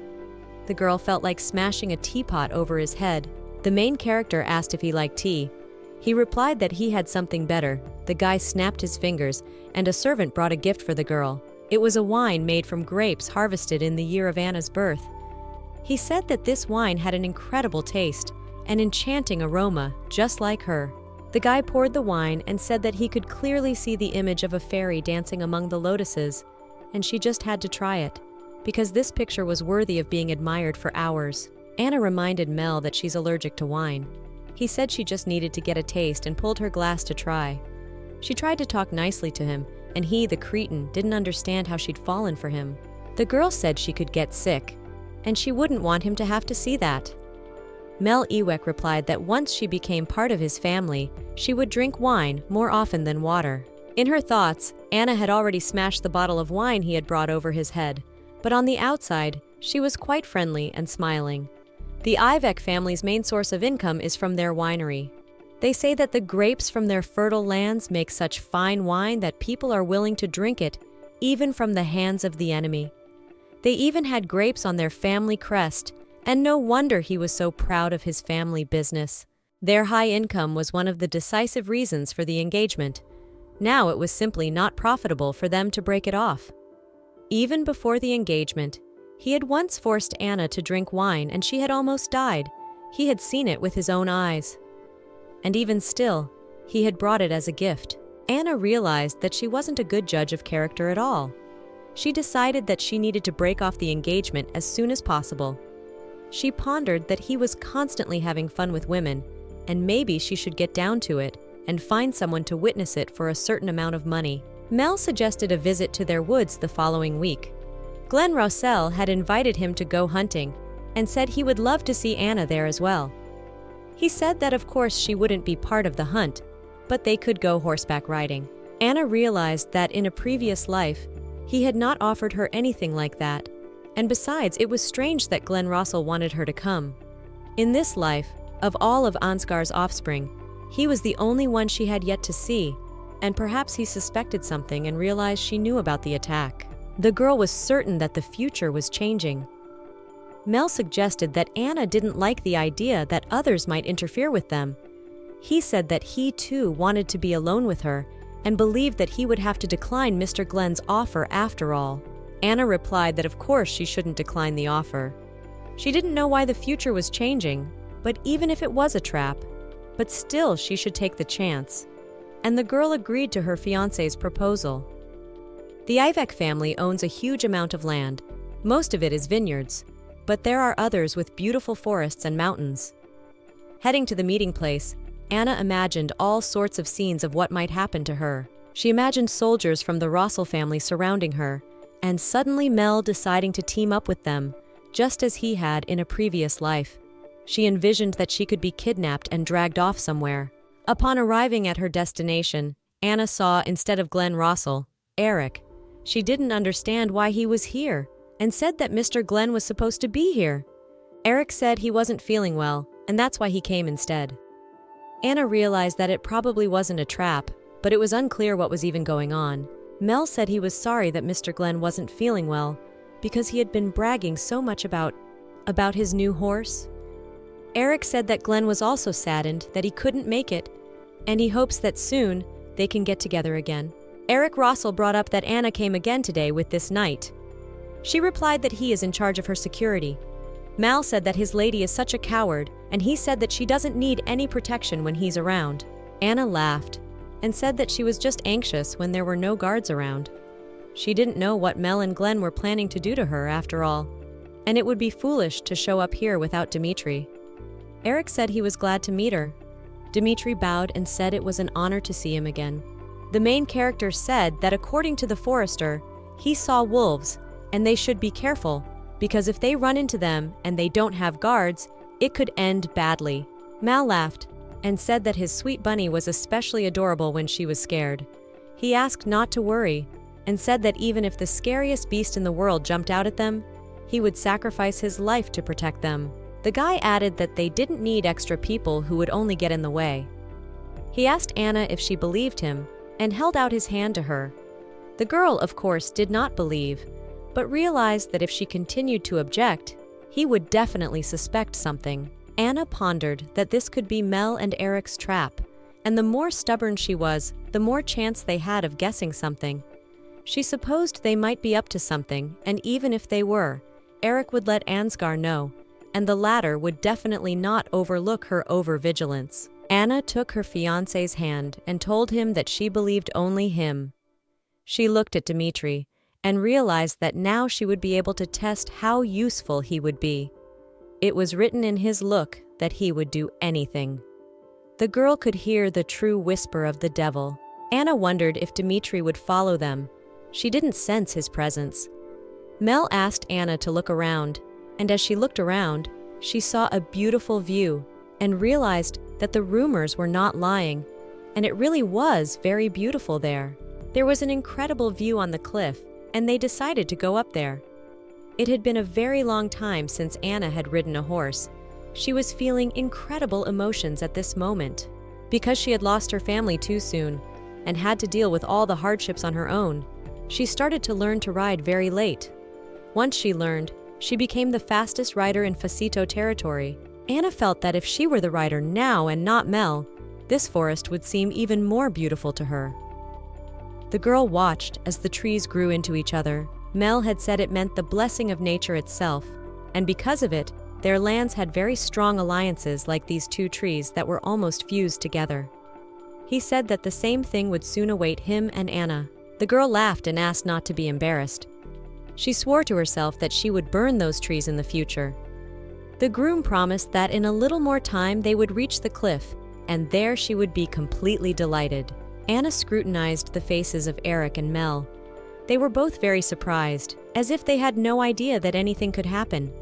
The girl felt like smashing a teapot over his head. The main character asked if he liked tea. He replied that he had something better. The guy snapped his fingers, and a servant brought a gift for the girl. It was a wine made from grapes harvested in the year of Anna's birth. He said that this wine had an incredible taste, an enchanting aroma, just like her. The guy poured the wine and said that he could clearly see the image of a fairy dancing among the lotuses, and she just had to try it, because this picture was worthy of being admired for hours. Anna reminded Mel that she's allergic to wine. He said she just needed to get a taste and pulled her glass to try. She tried to talk nicely to him, and he, the cretin, didn't understand how she'd fallen for him. The girl said she could get sick, and she wouldn't want him to have to see that. Mel Ewek replied that once she became part of his family, she would drink wine more often than water. In her thoughts, Anna had already smashed the bottle of wine he had brought over his head, but on the outside, she was quite friendly and smiling. The Ivek family's main source of income is from their winery. They say that the grapes from their fertile lands make such fine wine that people are willing to drink it, even from the hands of the enemy. They even had grapes on their family crest, and no wonder he was so proud of his family business. Their high income was one of the decisive reasons for the engagement. Now it was simply not profitable for them to break it off. Even before the engagement, he had once forced Anna to drink wine and she had almost died. He had seen it with his own eyes. And even still, he had brought it as a gift. Anna realized that she wasn't a good judge of character at all. She decided that she needed to break off the engagement as soon as possible. She pondered that he was constantly having fun with women, and maybe she should get down to it and find someone to witness it for a certain amount of money. Mel suggested a visit to their woods the following week. Glenn Rossell had invited him to go hunting and said he would love to see Anna there as well. He said that of course she wouldn't be part of the hunt, but they could go horseback riding. Anna realized that in a previous life, he had not offered her anything like that, and besides, it was strange that Glenn Rossell wanted her to come. In this life, of all of Ansgar's offspring, he was the only one she had yet to see, and perhaps he suspected something and realized she knew about the attack. The girl was certain that the future was changing. Mel suggested that Anna didn't like the idea that others might interfere with them. He said that he too wanted to be alone with her and believed that he would have to decline Mr. Glenn's offer after all. Anna replied that of course she shouldn't decline the offer. She didn't know why the future was changing, but even if it was a trap, but still she should take the chance. And the girl agreed to her fiancé's proposal. The Ivek family owns a huge amount of land. Most of it is vineyards, but there are others with beautiful forests and mountains. Heading to the meeting place, Anna imagined all sorts of scenes of what might happen to her. She imagined soldiers from the Rossell family surrounding her, and suddenly Mel deciding to team up with them, just as he had in a previous life. She envisioned that she could be kidnapped and dragged off somewhere. Upon arriving at her destination, Anna saw, instead of Glenn Rossell, Eric. She didn't understand why he was here, and said that Mr. Glenn was supposed to be here. Eric said he wasn't feeling well, and that's why he came instead. Anna realized that it probably wasn't a trap, but it was unclear what was even going on. Mel said he was sorry that Mr. Glenn wasn't feeling well, because he had been bragging so much about his new horse. Eric said that Glenn was also saddened that he couldn't make it, and he hopes that soon they can get together again. Eric Rossell brought up that Anna came again today with this knight. She replied that he is in charge of her security. Mal said that his lady is such a coward, and he said that she doesn't need any protection when he's around. Anna laughed and said that she was just anxious when there were no guards around. She didn't know what Mel and Glenn were planning to do to her after all, and it would be foolish to show up here without Dimitri. Eric said he was glad to meet her. Dimitri bowed and said it was an honor to see him again. The main character said that according to the forester, he saw wolves, and they should be careful, because if they run into them and they don't have guards, it could end badly. Mal laughed and said that his sweet bunny was especially adorable when she was scared. He asked not to worry and said that even if the scariest beast in the world jumped out at them, he would sacrifice his life to protect them. The guy added that they didn't need extra people who would only get in the way. He asked Anna if she believed him and held out his hand to her. The girl, of course, did not believe, but realized that if she continued to object, he would definitely suspect something. Anna pondered that this could be Mel and Eric's trap, and the more stubborn she was, the more chance they had of guessing something. She supposed they might be up to something, and even if they were, Eric would let Ansgar know, and the latter would definitely not overlook her overvigilance. Anna took her fiancé's hand and told him that she believed only him. She looked at Dimitri and realized that now she would be able to test how useful he would be. It was written in his look that he would do anything. The girl could hear the true whisper of the devil. Anna wondered if Dimitri would follow them. She didn't sense his presence. Mel asked Anna to look around, and as she looked around, she saw a beautiful view and realized that the rumors were not lying. and it really was very beautiful there. There was an incredible view on the cliff, and they decided to go up there. It had been a very long time since Anna had ridden a horse. She was feeling incredible emotions at this moment. Because she had lost her family too soon and had to deal with all the hardships on her own, she started to learn to ride very late. Once she learned, she became the fastest rider in Facito territory. Anna felt that if she were the rider now and not Mel, this forest would seem even more beautiful to her. The girl watched as the trees grew into each other. Mel had said it meant the blessing of nature itself, and because of it, their lands had very strong alliances like these two trees that were almost fused together. He said that the same thing would soon await him and Anna. The girl laughed and asked not to be embarrassed. She swore to herself that she would burn those trees in the future. The groom promised that in a little more time they would reach the cliff, and there she would be completely delighted. Anna scrutinized the faces of Eric and Mel. They were both very surprised, as if they had no idea that anything could happen.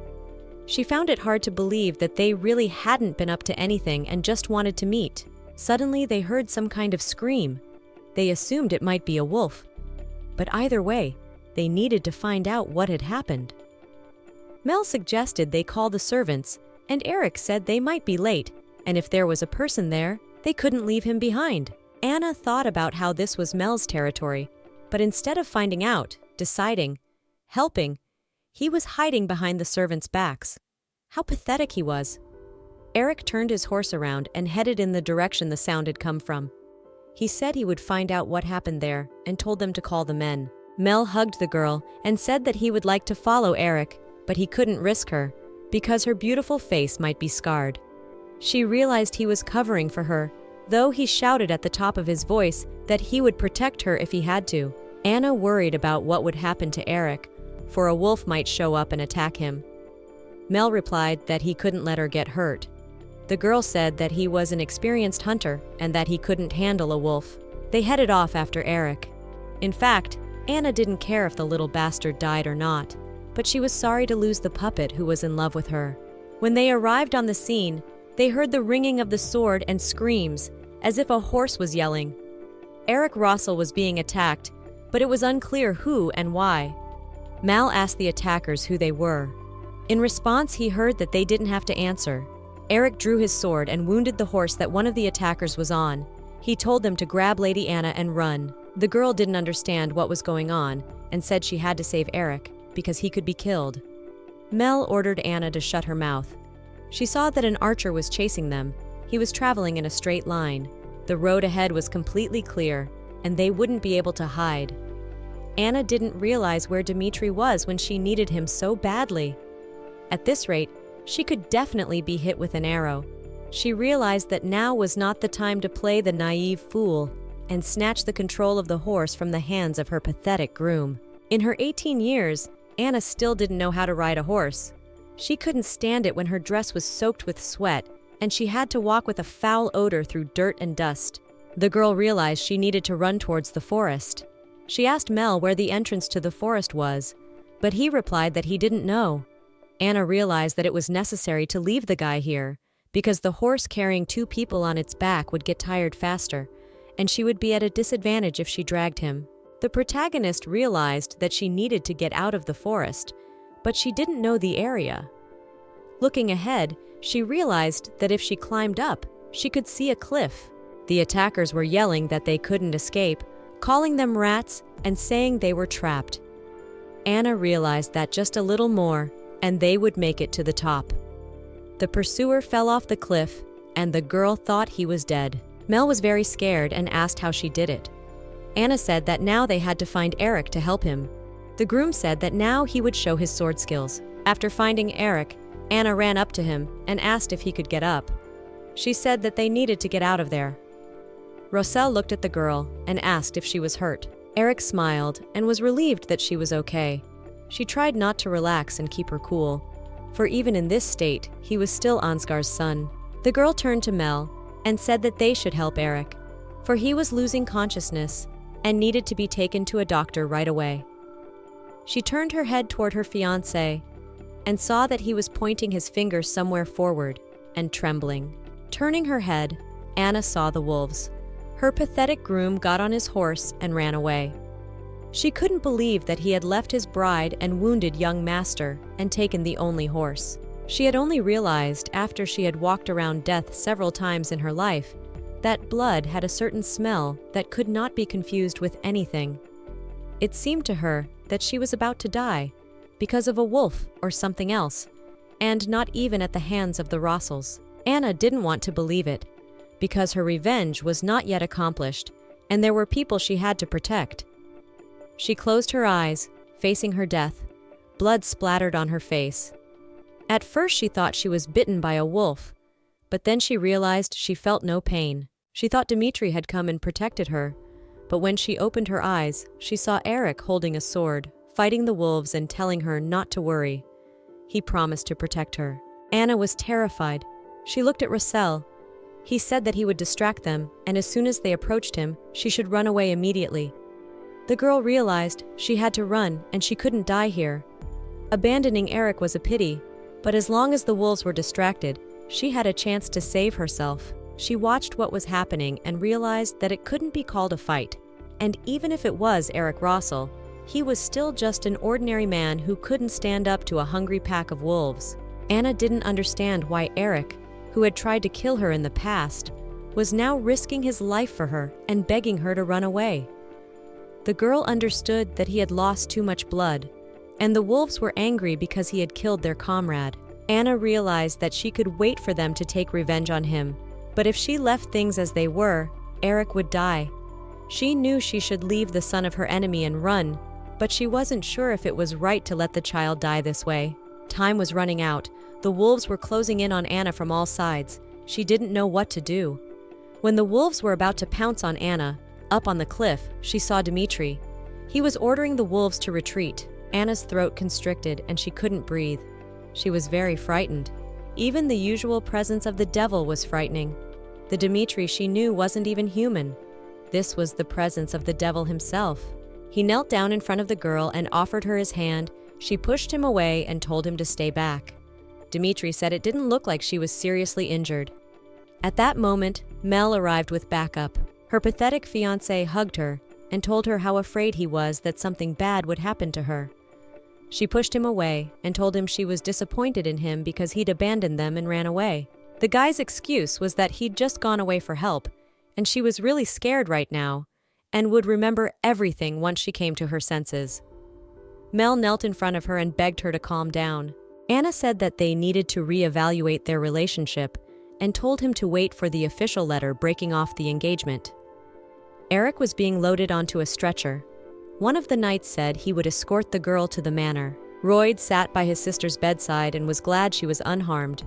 She found it hard to believe that they really hadn't been up to anything and just wanted to meet. Suddenly they heard some kind of scream. They assumed it might be a wolf. But either way, they needed to find out what had happened. Mel suggested they call the servants, and Eric said they might be late, and if there was a person there, they couldn't leave him behind. Anna thought about how this was Mel's territory, but instead of finding out, deciding, helping, he was hiding behind the servants' backs. How pathetic he was. Eric turned his horse around and headed in the direction the sound had come from. He said he would find out what happened there and told them to call the men. Mel hugged the girl and said that he would like to follow Eric, but he couldn't risk her because her beautiful face might be scarred. She realized he was covering for her, though he shouted at the top of his voice that he would protect her if he had to. Anna worried about what would happen to Eric, for a wolf might show up and attack him. Mel replied that he couldn't let her get hurt. The girl said that he was an experienced hunter and that he couldn't handle a wolf. They headed off after Eric. In fact, Anna didn't care if the little bastard died or not, but she was sorry to lose the puppet who was in love with her. When they arrived on the scene, they heard the ringing of the sword and screams, as if a horse was yelling. Eric Rossel was being attacked, but it was unclear who and why. Mal asked the attackers who they were. In response, he heard that they didn't have to answer. Eric drew his sword and wounded the horse that one of the attackers was on. He told them to grab Lady Anna and run. The girl didn't understand what was going on and said she had to save Eric because he could be killed. Mel ordered Anna to shut her mouth. She saw that an archer was chasing them. He was traveling in a straight line. The road ahead was completely clear, and they wouldn't be able to hide. Anna didn't realize where Dmitri was when she needed him so badly. At this rate, she could definitely be hit with an arrow. She realized that now was not the time to play the naive fool and snatch the control of the horse from the hands of her pathetic groom. In her 18 years, Anna still didn't know how to ride a horse. She couldn't stand it when her dress was soaked with sweat, and she had to walk with a foul odor through dirt and dust. The girl realized she needed to run towards the forest. She asked Mel where the entrance to the forest was, but he replied that he didn't know. Anna realized that it was necessary to leave the guy here, because the horse carrying 2 people on its back would get tired faster, and she would be at a disadvantage if she dragged him. The protagonist realized that she needed to get out of the forest, but she didn't know the area. Looking ahead, she realized that if she climbed up, she could see a cliff. The attackers were yelling that they couldn't escape, calling them rats and saying they were trapped. Anna realized that just a little more, and they would make it to the top. The pursuer fell off the cliff, and the girl thought he was dead. Mel was very scared and asked how she did it. Anna said that now they had to find Eric to help him. The groom said that now he would show his sword skills. After finding Eric, Anna ran up to him and asked if he could get up. She said that they needed to get out of there. Roselle looked at the girl and asked if she was hurt. Eric smiled and was relieved that she was okay. She tried not to relax and keep her cool, for even in this state, he was still Ansgar's son. The girl turned to Mel and said that they should help Eric, for he was losing consciousness and needed to be taken to a doctor right away. She turned her head toward her fiancé and saw that he was pointing his finger somewhere forward and trembling. Turning her head, Anna saw the wolves. Her pathetic groom got on his horse and ran away. She couldn't believe that he had left his bride and wounded young master and taken the only horse. She had only realized, after she had walked around death several times in her life, that blood had a certain smell that could not be confused with anything. It seemed to her that she was about to die because of a wolf or something else, and not even at the hands of the Rossells. Anna didn't want to believe it, because her revenge was not yet accomplished, and there were people she had to protect. She closed her eyes, facing her death. Blood splattered on her face. At first she thought she was bitten by a wolf, but then she realized she felt no pain. She thought Dmitri had come and protected her, but when she opened her eyes, she saw Eric holding a sword, fighting the wolves and telling her not to worry. He promised to protect her. Anna was terrified. She looked at Russell. He said that he would distract them, and as soon as they approached him, she should run away immediately. The girl realized she had to run and she couldn't die here. Abandoning Eric was a pity, but as long as the wolves were distracted, she had a chance to save herself. She watched what was happening and realized that it couldn't be called a fight. And even if it was Eric Rossell, he was still just an ordinary man who couldn't stand up to a hungry pack of wolves. Anna didn't understand why Eric, who had tried to kill her in the past, was now risking his life for her and begging her to run away. The girl understood that he had lost too much blood, and the wolves were angry because he had killed their comrade. Anna realized that she could wait for them to take revenge on him, but if she left things as they were, Eric would die. She knew she should leave the son of her enemy and run, but she wasn't sure if it was right to let the child die this way. Time was running out. The wolves were closing in on Anna from all sides. She didn't know what to do. When the wolves were about to pounce on Anna, up on the cliff, she saw Dmitri. He was ordering the wolves to retreat. Anna's throat constricted and she couldn't breathe. She was very frightened. Even the usual presence of the devil was frightening. The Dmitri she knew wasn't even human. This was the presence of the devil himself. He knelt down in front of the girl and offered her his hand. She pushed him away and told him to stay back. Dmitri said it didn't look like she was seriously injured. At that moment, Mel arrived with backup. Her pathetic fiancé hugged her and told her how afraid he was that something bad would happen to her. She pushed him away and told him she was disappointed in him because he'd abandoned them and ran away. The guy's excuse was that he'd just gone away for help, and she was really scared right now and would remember everything once she came to her senses. Mel knelt in front of her and begged her to calm down. Anna said that they needed to reevaluate their relationship and told him to wait for the official letter breaking off the engagement. Eric was being loaded onto a stretcher. One of the knights said he would escort the girl to the manor. Royd sat by his sister's bedside and was glad she was unharmed.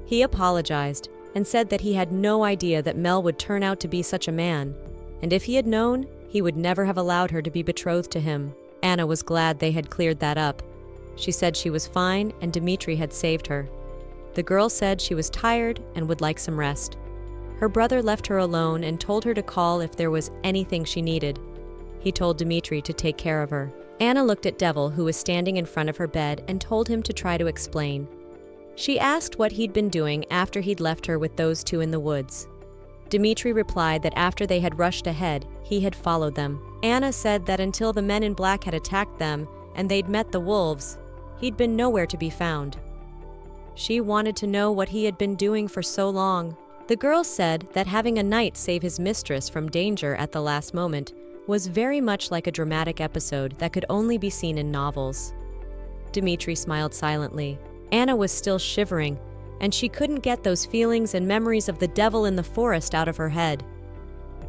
He apologized and said that he had no idea that Mel would turn out to be such a man, and if he had known, he would never have allowed her to be betrothed to him. Anna was glad they had cleared that up. She said she was fine and Dmitri had saved her. The girl said she was tired and would like some rest. Her brother left her alone and told her to call if there was anything she needed. He told Dmitri to take care of her. Anna looked at Devil, who was standing in front of her bed, and told him to try to explain. She asked what he'd been doing after he'd left her with those two in the woods. Dmitri replied that after they had rushed ahead, he had followed them. Anna said that until the men in black had attacked them and they'd met the wolves, he'd been nowhere to be found. She wanted to know what he had been doing for so long. The girl said that having a knight save his mistress from danger at the last moment was very much like a dramatic episode that could only be seen in novels. Dmitri smiled silently. Anna was still shivering, and she couldn't get those feelings and memories of the devil in the forest out of her head.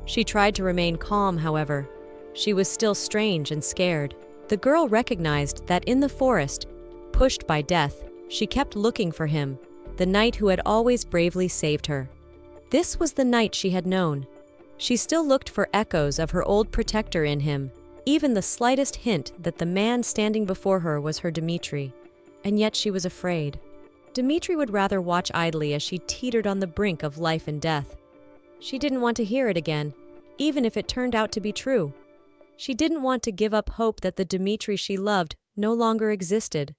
She tried to remain calm, however. She was still strange and scared. The girl recognized that in the forest, pushed by death, she kept looking for him, the knight who had always bravely saved her. This was the knight she had known. She still looked for echoes of her old protector in him, even the slightest hint that the man standing before her was her Dmitri, and yet she was afraid. Dmitri would rather watch idly as she teetered on the brink of life and death. She didn't want to hear it again, even if it turned out to be true. She didn't want to give up hope that the Dmitri she loved no longer existed.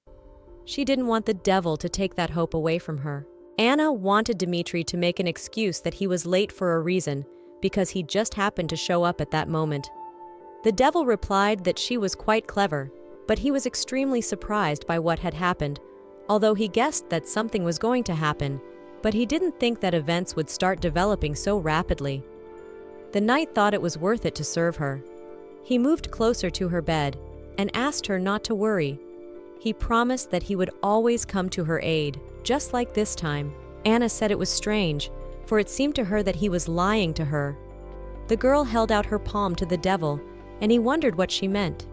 She didn't want the devil to take that hope away from her. Anna wanted Dmitri to make an excuse that he was late for a reason, because he just happened to show up at that moment. The devil replied that she was quite clever, but he was extremely surprised by what had happened, although he guessed that something was going to happen, but he didn't think that events would start developing so rapidly. The knight thought it was worth it to serve her. He moved closer to her bed and asked her not to worry. He promised that he would always come to her aid, just like this time. Anna said it was strange, for it seemed to her that he was lying to her. The girl held out her palm to the devil, and he wondered what she meant.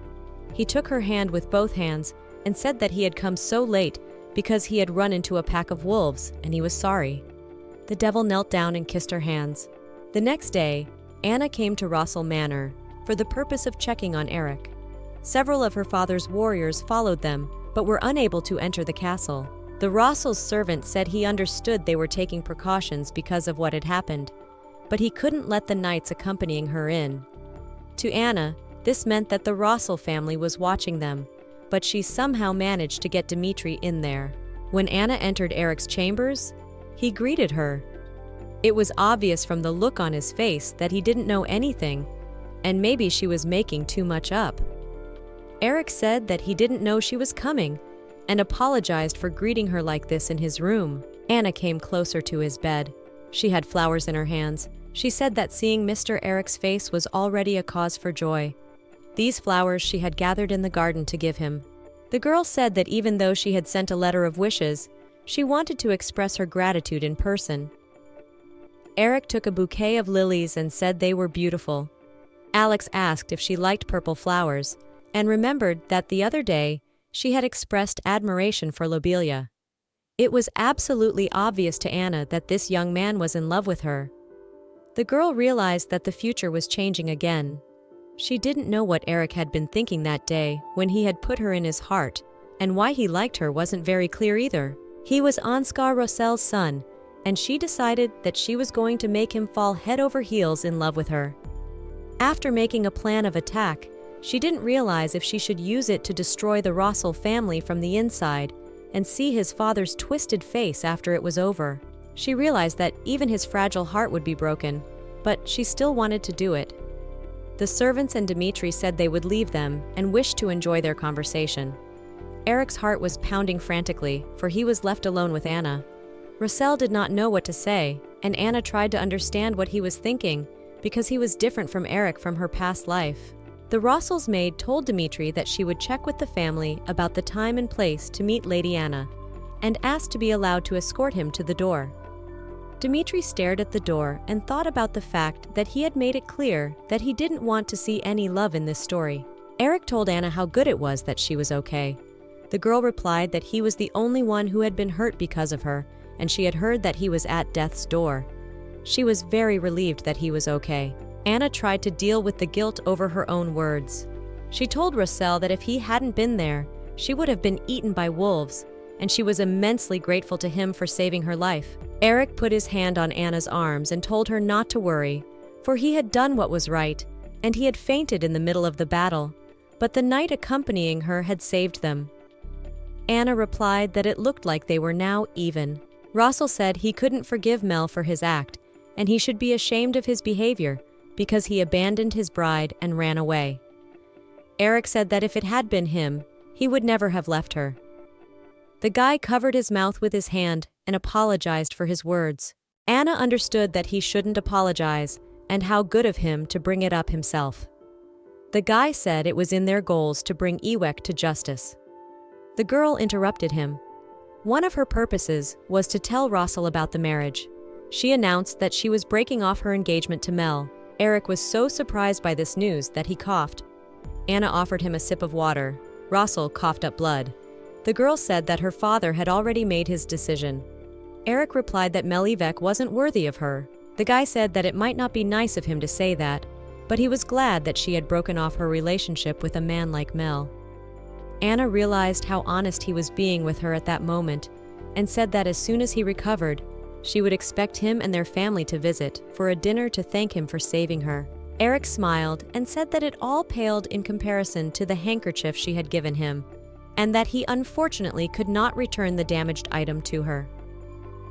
He took her hand with both hands and said that he had come so late because he had run into a pack of wolves, and he was sorry. The devil knelt down and kissed her hands. The next day, Anna came to Rossel Manor for the purpose of checking on Eric. Several of her father's warriors followed them, but were unable to enter the castle. The Rossel's servant said he understood they were taking precautions because of what had happened, but he couldn't let the knights accompanying her in. To Anna, this meant that the Rossel family was watching them, but she somehow managed to get Dmitri in there. When Anna entered Eric's chambers, he greeted her. It was obvious from the look on his face that he didn't know anything, and maybe she was making too much up. Eric said that he didn't know she was coming and apologized for greeting her like this in his room. Anna came closer to his bed. She had flowers in her hands. She said that seeing Mr. Eric's face was already a cause for joy. These flowers she had gathered in the garden to give him. The girl said that even though she had sent a letter of wishes, she wanted to express her gratitude in person. Eric took a bouquet of lilies and said they were beautiful. Alex asked if she liked purple flowers, and remembered that the other day she had expressed admiration for Lobelia. It was absolutely obvious to Anna that this young man was in love with her. The girl realized that the future was changing again. She didn't know what Eric had been thinking that day when he had put her in his heart, and why he liked her wasn't very clear either. He was Ansgar Rossel's son, and she decided that she was going to make him fall head over heels in love with her. After making a plan of attack, she didn't realize if she should use it to destroy the Rossel family from the inside and see his father's twisted face after it was over. She realized that even his fragile heart would be broken, but she still wanted to do it. The servants and Dmitri said they would leave them and wished to enjoy their conversation. Eric's heart was pounding frantically, for he was left alone with Anna. Rossel did not know what to say, and Anna tried to understand what he was thinking because he was different from Eric from her past life. The Rossel's maid told Dmitri that she would check with the family about the time and place to meet Lady Anna, and asked to be allowed to escort him to the door. Dmitri stared at the door and thought about the fact that he had made it clear that he didn't want to see any love in this story. Eric told Anna how good it was that she was okay. The girl replied that he was the only one who had been hurt because of her, and she had heard that he was at death's door. She was very relieved that he was okay. Anna tried to deal with the guilt over her own words. She told Rossel that if he hadn't been there, she would have been eaten by wolves, and she was immensely grateful to him for saving her life. Eric put his hand on Anna's arms and told her not to worry, for he had done what was right, and he had fainted in the middle of the battle, but the knight accompanying her had saved them. Anna replied that it looked like they were now even. Rossel said he couldn't forgive Mel for his act, and he should be ashamed of his behavior because he abandoned his bride and ran away. Eric said that if it had been him, he would never have left her. The guy covered his mouth with his hand and apologized for his words. Anna understood that he shouldn't apologize, and how good of him to bring it up himself. The guy said it was in their goals to bring Ewek to justice. The girl interrupted him. One of her purposes was to tell Rossel about the marriage. She announced that she was breaking off her engagement to Mel. Eric was so surprised by this news that he coughed. Anna offered him a sip of water. Rossel coughed up blood. The girl said that her father had already made his decision. Eric replied that Mel Ewek wasn't worthy of her. The guy said that it might not be nice of him to say that, but he was glad that she had broken off her relationship with a man like Mel. Anna realized how honest he was being with her at that moment, and said that as soon as he recovered, she would expect him and their family to visit for a dinner to thank him for saving her. Eric smiled and said that it all paled in comparison to the handkerchief she had given him, and that he unfortunately could not return the damaged item to her.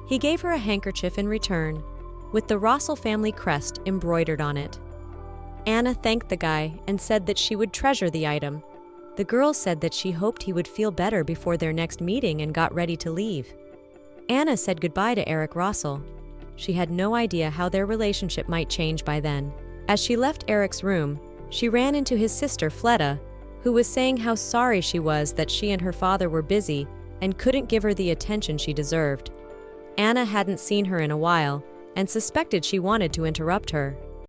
He gave her a handkerchief in return, with the Rossel family crest embroidered on it. Anna thanked the guy and said that she would treasure the item. The girl said that she hoped he would feel better before their next meeting and got ready to leave. Anna said goodbye to Eric Rossel. She had no idea how their relationship might change by then. As she left Eric's room, she ran into his sister Fleta, who was saying how sorry she was that she and her father were busy and couldn't give her the attention she deserved. Anna hadn't seen her in a while and suspected she wanted to interrupt her.